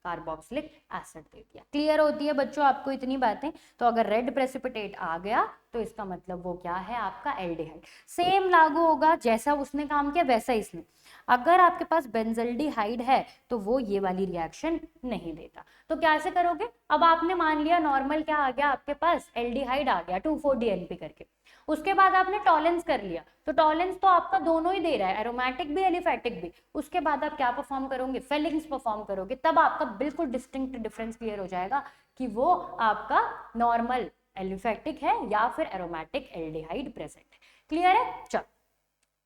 कार्बोक्सिलिक एसिड दे दिया। क्लियर होती है बच्चों आपको इतनी बातें? तो अगर रेड प्रेसिपिटेट आ गया तो इसका मतलब वो क्या है? आपका एल्डिहाइड। सेम लागू होगा, जैसा उसने काम किया वैसा इसने। अगर आपके पास बेंजल्डिहाइड है तो वो ये वाली रिएक्शन नहीं देता। तो कैसे करोगे? अब आपने मान लिया नॉर्मल क्या आ गया आपके पास? एल्डिहाइड आ गया 2,4-DNP करके। उसके बाद आपने टॉलेंस कर लिया, तो टॉलेंस तो आपका दोनों ही दे रहा है, एरोमेटिक भी एलिफेटिक भी। उसके बाद आप क्या परफॉर्म करोगे? फेलिंग्स परफॉर्म करोगे। तब आपका बिल्कुल डिस्टिंक्ट डिफरेंस क्लियर हो जाएगा कि वो आपका नॉर्मल एलिफेटिक है या फिर एरोमेटिक एल्डिहाइड प्रेजेंट है। क्लियर है? चलो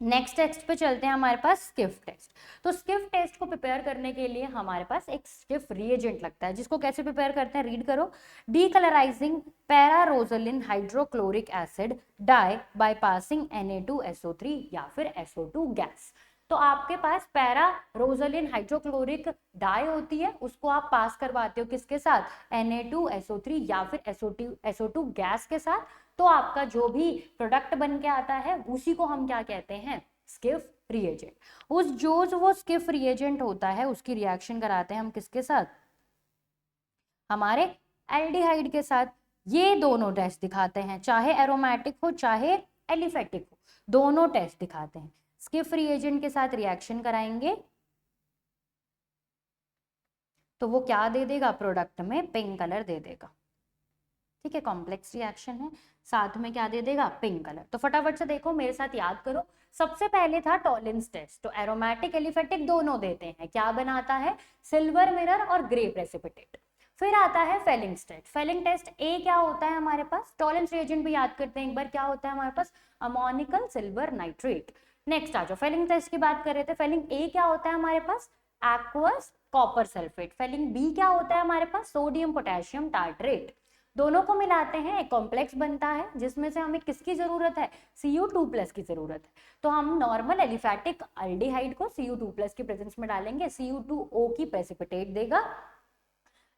नेक्स्ट टेस्ट पे चलते हैं, हमारे पास स्किफ टेस्ट। तो स्किफ टेस्ट को प्रिपेयर करने के लिए हमारे पास एक स्किफ रिएजेंट लगता है, जिसको कैसे प्रिपेयर करते हैं रीड करो। Decolourising pararosaniline hydrochloric acid dye by passing Na2SO3 या फिर SO2 गैस। तो आपके पास पैरारोजलिन हाइड्रोक्लोरिक डाई होती है, उसको आप पास करवाते हो किसके साथ? Na2SO3 या फिर SO2 गैस के साथ। तो आपका जो भी प्रोडक्ट बन के आता है उसी को हम क्या कहते हैं? Schiff reagent. वो स्किफ रिएजेंट होता है उसकी रिएक्शन कराते हैं हम किसके साथ? हमारे एल्डिहाइड के साथ। ये दोनों टेस्ट दिखाते हैं, चाहे एरोमेटिक हो चाहे एलिफेटिक हो, दोनों टेस्ट दिखाते हैं। स्किफ रिएजेंट के साथ रिएक्शन कराएंगे तो वो क्या दे देगा? प्रोडक्ट में पिंक कलर दे देगा। ठीक है, कॉम्प्लेक्स रिएक्शन है, साथ में क्या दे देगा? Pink colour. तो फटाफट से देखो, मेरे साथ याद करो। सबसे पहले था टॉलेंस टेस्ट। तो एरोमेटिक एलिफेटिक दोनों देते हैं। क्या बनाता है? सिल्वर मिरर और ग्रे प्रेसिपिटेट। फिर आता है फेलिंग्स टेस्ट। फेलिंग टेस्ट ए क्या होता है हमारे पास? टॉलेंस रिएजेंट भी याद करते हैं एक बार, क्या होता है हमारे पास? Ammoniacal silver nitrate. नेक्स्ट आ जाओ, फेलिंग टेस्ट की बात कर रहे थे। फेलिंग ए क्या होता है हमारे पास? Aqueous copper sulphate. Fehling B क्या होता है हमारे पास? Sodium potassium tartrate. दोनों को मिलाते हैं, एक कॉम्प्लेक्स बनता है जिसमें से हमें किसकी जरूरत है? Cu2+ की जरूरत है। तो हम नॉर्मल एलिफेटिक एल्डिहाइड को Cu2+ की प्रेजेंस में डालेंगे, Cu2O की प्रेसिपिटेट देगा,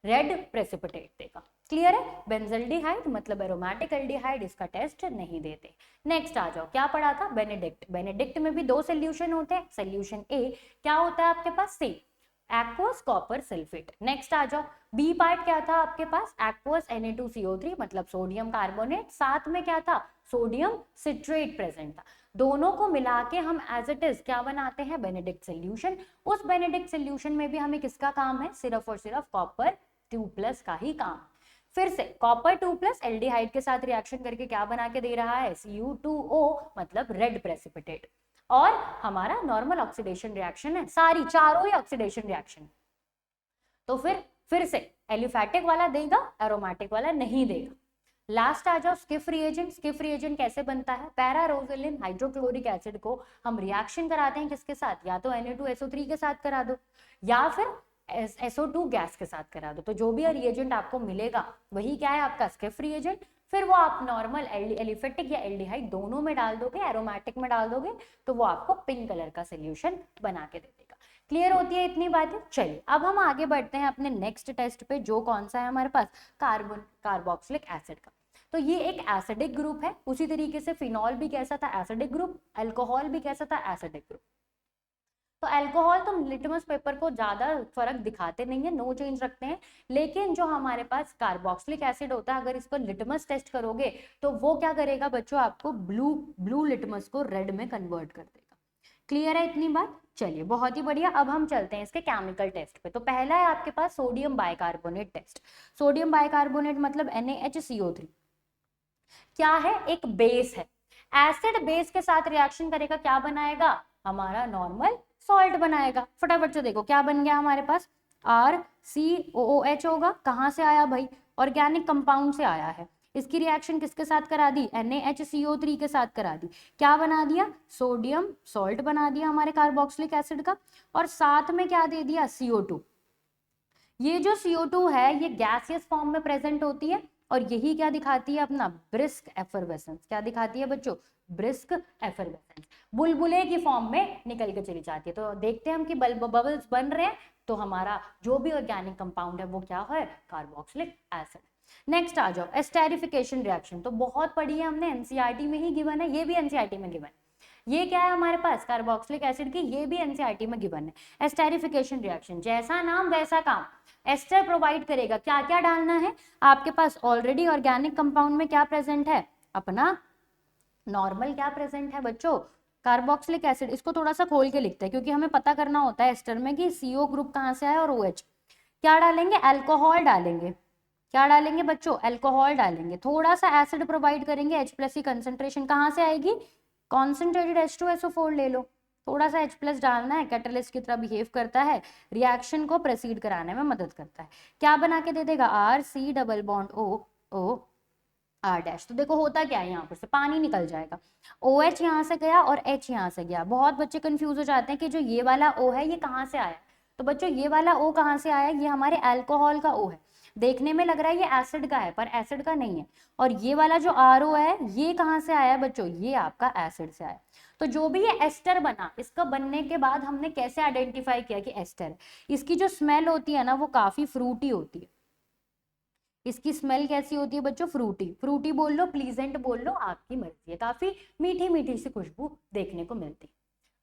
रेड प्रेसिपिटेट देगा। क्लियर है? बेंजल्डिहाइड मतलब एरोमेटिक एल्डिहाइड, इसका टेस्ट नहीं देते। नेक्स्ट आ जाओ, क्या पढ़ा था? बेनेडिक्ट। बेनेडिक्ट में भी दो सोल्यूशन होते हैं। सोल्यूशन ए क्या होता है आपके पास? सी एक्वस कॉपर सल्फेट। नेक्स्ट आ जाओ, बी पार्ट क्या था आपके पास? एक्वस Na2CO3 मतलब सोडियम कार्बोनेट, साथ में क्या था? सोडियम सिट्रेट प्रेजेंट था। दोनों को मिला के हम एज इट इज क्या बनाते हैं? Benedict solution. उस बेनेडिक्ट सोल्यूशन में भी हमें किसका काम है? सिर्फ और सिर्फ कॉपर 2+ का ही काम। फिर से कॉपर 2+ एल्डिहाइड के साथ रिएक्शन करके क्या बना के दे रहा है? Cu2O मतलब रेड प्रेसिपिटेट। और हमारा नॉर्मल ऑक्सीडेशन रिएक्शन है, सारी चारों ही ऑक्सीडेशन रिएक्शन। तो फिर से एलिफेटिक वाला देगा, एरोमेटिक वाला नहीं देगा। लास्ट आ जाओ, स्किफ रिएजेंट। स्किफ रिएजेंट कैसे बनता है? पैरारोजलिन हाइड्रोक्लोरिक एसिड को हम रिएक्शन कराते हैं किसके साथ? या तो Na2SO3 के साथ करा दो या फिर SO2 गैस के साथ करा दो। तो जो भी रिएजेंट आपको मिलेगा वही क्या है? आपका स्किफ रिएजेंट। फिर वो आप नॉर्मल एलिफेटिक या एल्डिहाइड दोनों में डाल दोगे, एरोमेटिक में डाल दोगे, तो वो आपको पिंक कलर का सोल्यूशन बना के दे देगा। क्लियर होती है इतनी बातें? चलिए अब हम आगे बढ़ते हैं अपने नेक्स्ट टेस्ट पे, जो कौन सा है हमारे पास? कार्बोक्सिलिक एसिड का। तो ये एक एसिडिक ग्रुप है। उसी तरीके से फिनॉल भी कैसा था? Acidic group. अल्कोहल भी कैसा था? Acidic group. तो अल्कोहल तो लिटमस पेपर को ज्यादा फर्क दिखाते नहीं है, नो चेंज रखते हैं। लेकिन जो हमारे पास कार्बोक्सिलिक एसिड होता है, अगर इसको लिटमस टेस्ट करोगे तो वो क्या करेगा बच्चों? आपको ब्लू लिटमस को रेड में कन्वर्ट कर देगा। क्लियर है इतनी बात? चलिए बहुत ही बढ़िया। अब हम चलते हैं इसके केमिकल टेस्ट पे। तो पहला है आपके पास sodium bicarbonate test. Sodium bicarbonate मतलब NaHCO3 क्या है? एक बेस है। एसिड बेस के साथ रिएक्शन करेगा, क्या बनाएगा? हमारा नॉर्मल सॉल्ट बनाएगा। फटाफट से देखो क्या बन गया हमारे पास, RCOOH होगा। कहां से आया भाई? ऑर्गेनिक कंपाउंड से आया है। इसकी रिएक्शन किसके साथ करा दी? NaHCO3 के साथ करा दी। क्या बना दिया? सोडियम सॉल्ट बना दिया हमारे कार्बोक्सिलिक एसिड का। और साथ में क्या दे दिया? CO2। ये जो CO2 है ये गैसियस फॉर्म में प्रेजेंट होती है और यही क्या दिखाती है? अपना ब्रिस्क एफरवेसेंस। क्या दिखाती है बच्चों? Brisk effervescence. बुलबुले की फॉर्म में निकल के चली जाती है। तो देखते हैं हम कि बबल्स बन रहे हैं, तो हमारा जो भी ऑर्गेनिक कंपाउंड है वो क्या है? Carboxylic acid. नेक्स्ट आ जाओ, एस्टेरिफिकेशन रिएक्शन। तो बहुत पढ़ी है हमने, एनसीईआरटी में ही गिवन है, ये भी एनसीईआरटी में गिवन है। ये क्या है हमारे पास? कार्बोक्सिलिक एसिड की, ये भी एनसीईआरटी में गिवन है। एस्टेरिफिकेशन रिएक्शन, जैसा नाम वैसा काम। एस्टर प्रोवाइड करेगा। क्या क्या डालना है आपके पास? ऑलरेडी ऑर्गेनिक कंपाउंड में क्या प्रेजेंट है? अपना नॉर्मल क्या प्रेजेंट है बच्चों? Carboxylic acid. इसको थोड़ा सा खोल के लिखते हैं क्योंकि हमें पता करना होता है एस्टर में कि CO ग्रुप कहाँ से आया और OH। क्या डालेंगे? अल्कोहल डालेंगे। क्या डालेंगे बच्चों? अल्कोहल डालेंगे। थोड़ा सा एसिड प्रोवाइड करेंगे, H+ की कंसेंट्रेशन कहाँ से आएगी? कॉन्सेंट्रेटेड H2SO4 ले लो। थोड़ा सा H+ डालना है, कैटलिस्ट की तरह बिहेव करता है, रिएक्शन को प्रोसीड कराने में मदद करता है। क्या बना के दे देगा? RC double bond O R'। तो देखो होता क्या है, यहाँ पर से पानी निकल जाएगा। OH यहाँ से गया और H यहाँ से गया। बहुत बच्चे कंफ्यूज हो जाते हैं कि जो ये वाला O है ये कहाँ से आया। तो बच्चों ये वाला O कहाँ से आया? ये हमारे अल्कोहल का O है। देखने में लग रहा है ये एसिड का है पर एसिड का नहीं है। और ये वाला जो RO है ये कहाँ से आया बच्चों? ये आपका एसिड से आया। तो जो भी ये एस्टर बना, इसका बनने के बाद हमने कैसे आइडेंटिफाई किया कि एस्टर है? इसकी जो स्मेल होती है ना वो काफी फ्रूटी होती है। इसकी स्मेल कैसी होती है बच्चों? फ्रूटी। फ्रूटी बोल लो, प्लीजेंट बोल लो, आपकी मर्जी है। काफी मीठी मीठी सी खुशबू देखने को मिलती है।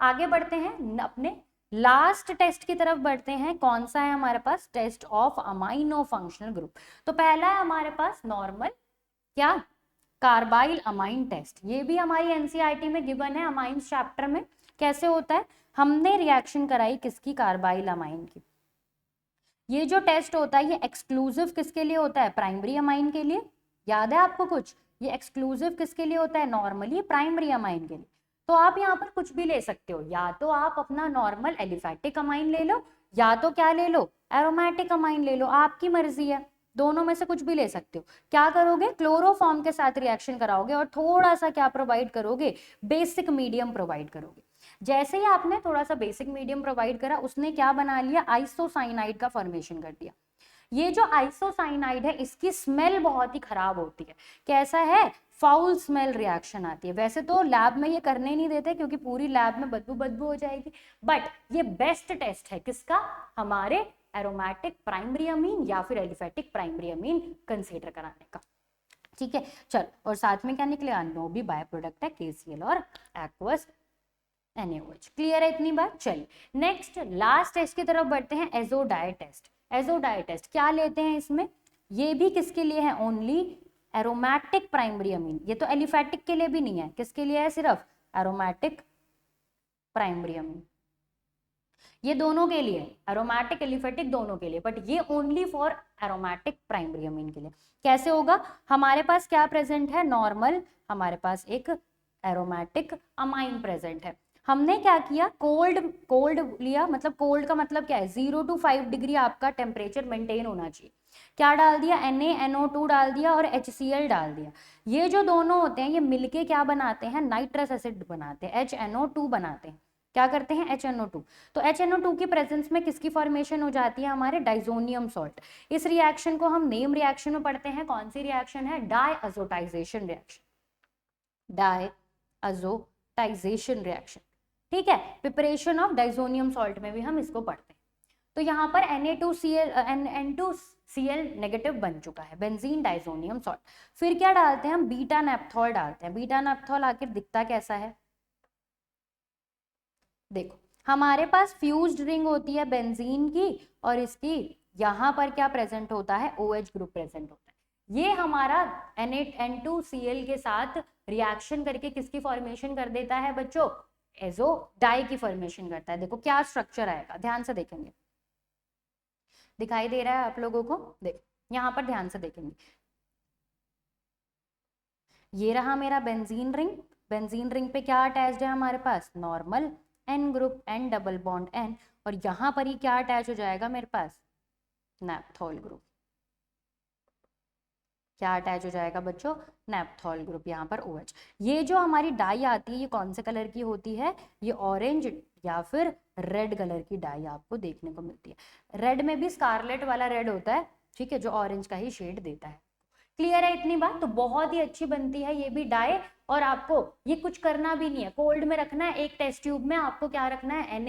आगे बढ़ते हैं अपने लास्ट टेस्ट की तरफ बढ़ते हैं। कौन सा है हमारे पास? Test of amino functional group. तो पहला है हमारे पास नॉर्मल क्या? Carbylamine test. ये भी हमारी एनसीईआरटी में गिवन है अमाइंस चैप्टर में। कैसे होता है? हमने रिएक्शन कराई किसकी? कार्बाइल अमाइन की। ये जो टेस्ट होता है ये एक्सक्लूसिव किसके लिए होता है? प्राइमरी अमाइन के लिए। याद है आपको कुछ? ये एक्सक्लूसिव किसके लिए होता है? नॉर्मली प्राइमरी अमाइन के लिए। तो आप यहाँ पर कुछ भी ले सकते हो, या तो आप अपना नॉर्मल एलिफैटिक अमाइन ले लो, या तो क्या ले लो? एरोमेटिक अमाइन ले लो, आपकी मर्जी है। दोनों में से कुछ भी ले सकते हो। क्या करोगे? क्लोरोफॉर्म के साथ रिएक्शन कराओगे और थोड़ा सा क्या प्रोवाइड करोगे? बेसिक मीडियम प्रोवाइड करोगे। जैसे ही आपने थोड़ा सा बेसिक मीडियम प्रोवाइड करा, उसने क्या बना लिया? आइसोसाइनाइड का फॉर्मेशन कर दिया। ये जो आइसोसाइनाइड है इसकी स्मेल बहुत ही खराब होती है। कैसा है? फाउल स्मेल रिएक्शन आती है। वैसे तो लैब में ये करने नहीं देते क्योंकि पूरी लैब में बदबू बदबू हो जाएगी, बट ये बेस्ट टेस्ट है किसका? हमारे एरोमेटिक प्राइमरी अमीन या फिर एलिफेटिक प्राइमरी अमीन कंसीडर कराने का। ठीक है, चल। और साथ में क्या निकले? नो भी बाय प्रोडक्ट है KCl और एक्वस NaOH। क्लियर है इतनी बात? चलिए नेक्स्ट लास्ट टेस्ट की तरफ बढ़ते हैं, एजोडाई टेस्ट। एजोडाई टेस्ट क्या लेते हैं इसमें? ये भी किसके लिए है? Only aromatic primary amine. ये तो एलिफेटिक के लिए भी नहीं है, किसके लिए है? सिर्फ एरोमेटिक प्राइमरी अमीन। ये दोनों के लिए, एरोमेटिक एलिफेटिक दोनों के लिए, बट ये only for aromatic primary amine के लिए। कैसे होगा? हमारे पास क्या प्रेजेंट है? नॉर्मल हमारे पास एक एरोमेटिक अमाइन प्रेजेंट है। हमने क्या किया? कोल्ड लिया। मतलब कोल्ड का मतलब क्या है? 0 to 5 डिग्री आपका टेम्परेचर मेंटेन होना चाहिए। क्या डाल दिया? NaNO2 डाल दिया और HCl डाल दिया। ये जो दोनों होते हैं ये मिलके क्या बनाते हैं? नाइट्रस एसिड बनाते हैं, HNO2 बनाते हैं। क्या करते हैं? HNO2। तो HNO2 की प्रेजेंस में किसकी फॉर्मेशन हो जाती है? हमारे डाइजोनियम सॉल्ट। इस रिएक्शन को हम नेम रिएक्शन में पढ़ते हैं। कौन सी रिएक्शन है? डायअज़ोटाइजेशन रिएक्शन। डायअज़ोटाइजेशन रिएक्शन। ठीक है, प्रिपरेशन ऑफ डाइजोनियम सॉल्ट में भी हम इसको पढ़ते हैं। तो यहाँ पर N2Cl नेगेटिव बन चुका है, बेंजीन डाइजोनियम सॉल्ट। फिर क्या डालते हैं हम? बीटा नेप्थॉल डालते हैं। बीटा नेप्थॉल आखिर दिखता कैसा है? देखो हमारे पास फ्यूज्ड रिंग होती है बेंजीन की और इसकी यहाँ पर क्या प्रेजेंट होता है? OH ग्रुप प्रेजेंट होता है। ये हमारा N2Cl के साथ रिएक्शन करके किसकी फॉर्मेशन कर देता है बच्चों? एजो डाई की फॉर्मेशन करता है। देखो क्या स्ट्रक्चर आएगा, ध्यान से देखेंगे, दिखाई दे रहा है आप लोगों को, देख यहाँ पर ध्यान से देखेंगे, ये रहा मेरा बेंजीन रिंग, बेंजीन रिंग पे क्या अटैच्ड है हमारे पास, normal N group, N double bond N, और यहाँ पर ही क्या अटैच हो जाएगा मेरे पास, नैप्थॉल ग्रुप। क्या अटैच हो जाएगा बच्चों, नैप्थॉल ग्रुप, यहाँ पर OH। ये जो हमारी डाई आती है ये कौन से कलर की होती है, ये ऑरेंज या फिर रेड कलर की डाई आपको देखने को मिलती है। रेड में भी स्कारलेट वाला रेड होता है, ठीक है, जो ऑरेंज का ही शेड देता है। क्लियर है इतनी बात, तो बहुत ही अच्छी बनती है ये भी डाई। और आपको ये कुछ करना भी नहीं है, कोल्ड में रखना है, एक टेस्ट ट्यूब में आपको क्या रखना है,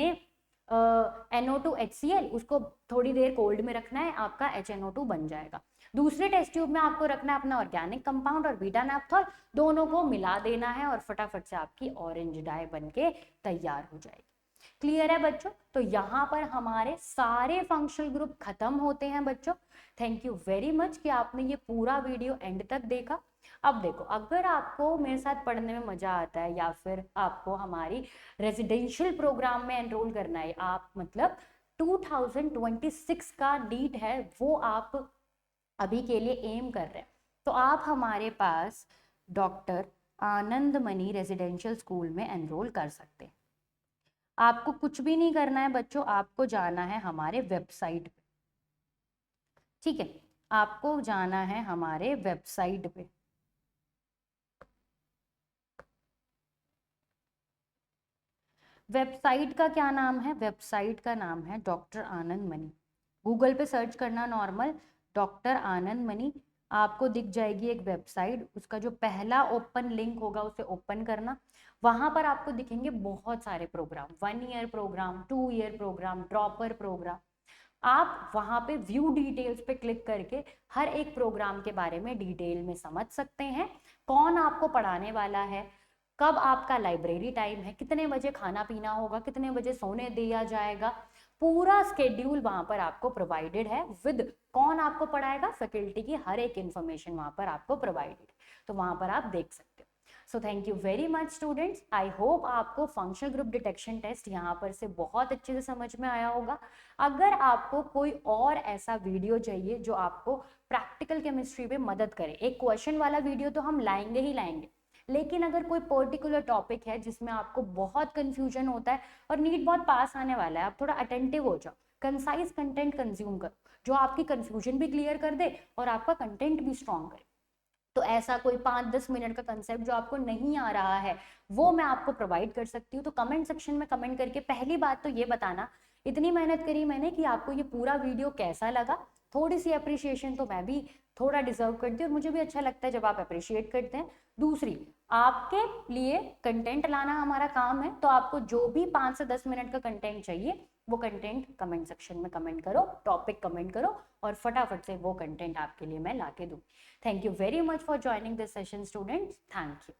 NO2HCl, उसको थोड़ी देर कोल्ड में रखना है, आपका HNO2 बन जाएगा। दूसरे टेस्ट ट्यूब में आपको रखना है अपना ऑर्गेनिक कंपाउंड और बीटा नैप्थॉल, दोनों को मिला देना है और फटाफट से आपकी ऑरेंज डाई बनके तैयार हो जाएगी। क्लियर है बच्चों, तो यहाँ पर हमारे सारे फंक्शनल ग्रुप खत्म होते हैं बच्चों। थैंक यू वेरी मच कि आपने ये पूरा वीडियो एंड तक देखा। अब देखो, अगर आपको मेरे साथ पढ़ने में मजा आता है या फिर आपको हमारी रेजिडेंशियल प्रोग्राम में एनरोल करना है, आप मतलब 2026 का नीट है वो आप अभी के लिए एम कर रहे हैं, तो आप हमारे पास डॉक्टर आनंदमणि रेजिडेंशियल स्कूल में एनरोल कर सकते हैं। आपको कुछ भी नहीं करना है बच्चों, आपको जाना है हमारे वेबसाइट पे, ठीक है, आपको जाना है हमारे वेबसाइट पे। वेबसाइट का क्या नाम है, वेबसाइट का नाम है डॉक्टर आनंदमणि। गूगल पे सर्च करना नॉर्मल डॉक्टर आनंदमणि, आपको दिख जाएगी एक वेबसाइट, उसका जो पहला ओपन लिंक होगा उसे ओपन करना। वहां पर आपको दिखेंगे बहुत सारे program, 1 year program, 2 year program, dropper program. आप वहां पे व्यू डिटेल्स पे क्लिक करके हर एक प्रोग्राम के बारे में डिटेल में समझ सकते हैं, कौन आपको पढ़ाने वाला है, कब आपका लाइब्रेरी टाइम है, कितने बजे खाना पीना होगा, कितने बजे सोने दिया जाएगा, पूरा स्केड्यूल वहां पर आपको प्रोवाइडेड है विद कौन आपको पढ़ाएगा, फैकल्टी की हर एक इंफॉर्मेशन वहां पर आपको प्रोवाइडेड, तो वहां पर आप देख सकते हो। So thank you very much students, I hope आपको फंक्शनल ग्रुप डिटेक्शन टेस्ट यहाँ पर से बहुत अच्छे से समझ में आया होगा। अगर आपको कोई और ऐसा वीडियो चाहिए जो आपको प्रैक्टिकल केमिस्ट्री में मदद करे, एक क्वेश्चन वाला वीडियो तो हम लाएंगे ही लाएंगे, लेकिन अगर कोई पर्टिकुलर टॉपिक है जिसमें आपको बहुत कंफ्यूजन होता है और नीट बहुत पास आने वाला है, आप थोड़ा अटेंटिव हो जाओ, कंसाइज कंटेंट कंज्यूम करो जो आपकी कंफ्यूजन भी क्लियर कर दे और आपका कंटेंट भी स्ट्रॉन्ग करे, तो ऐसा कोई 5-10 मिनट का कंसेप्ट जो आपको नहीं आ रहा है वो मैं आपको प्रोवाइड कर सकती हूँ। तो कमेंट सेक्शन में कमेंट करके पहली बात तो ये बताना, इतनी मेहनत करी मैंने, कि आपको ये पूरा वीडियो कैसा लगा। थोड़ी सी अप्रिशिएशन तो मैं भी थोड़ा डिजर्व करती हूँ और मुझे भी अच्छा लगता है जब आप अप्रिशिएट करते हैं। दूसरी, आपके लिए कंटेंट लाना हमारा काम है, तो आपको जो भी 5 से 10 मिनट का कंटेंट चाहिए वो कंटेंट कमेंट सेक्शन में कमेंट करो, टॉपिक कमेंट करो और फटाफट से वो कंटेंट आपके लिए मैं ला के दूँ। Thank you very much for joining this session, students. Thank you.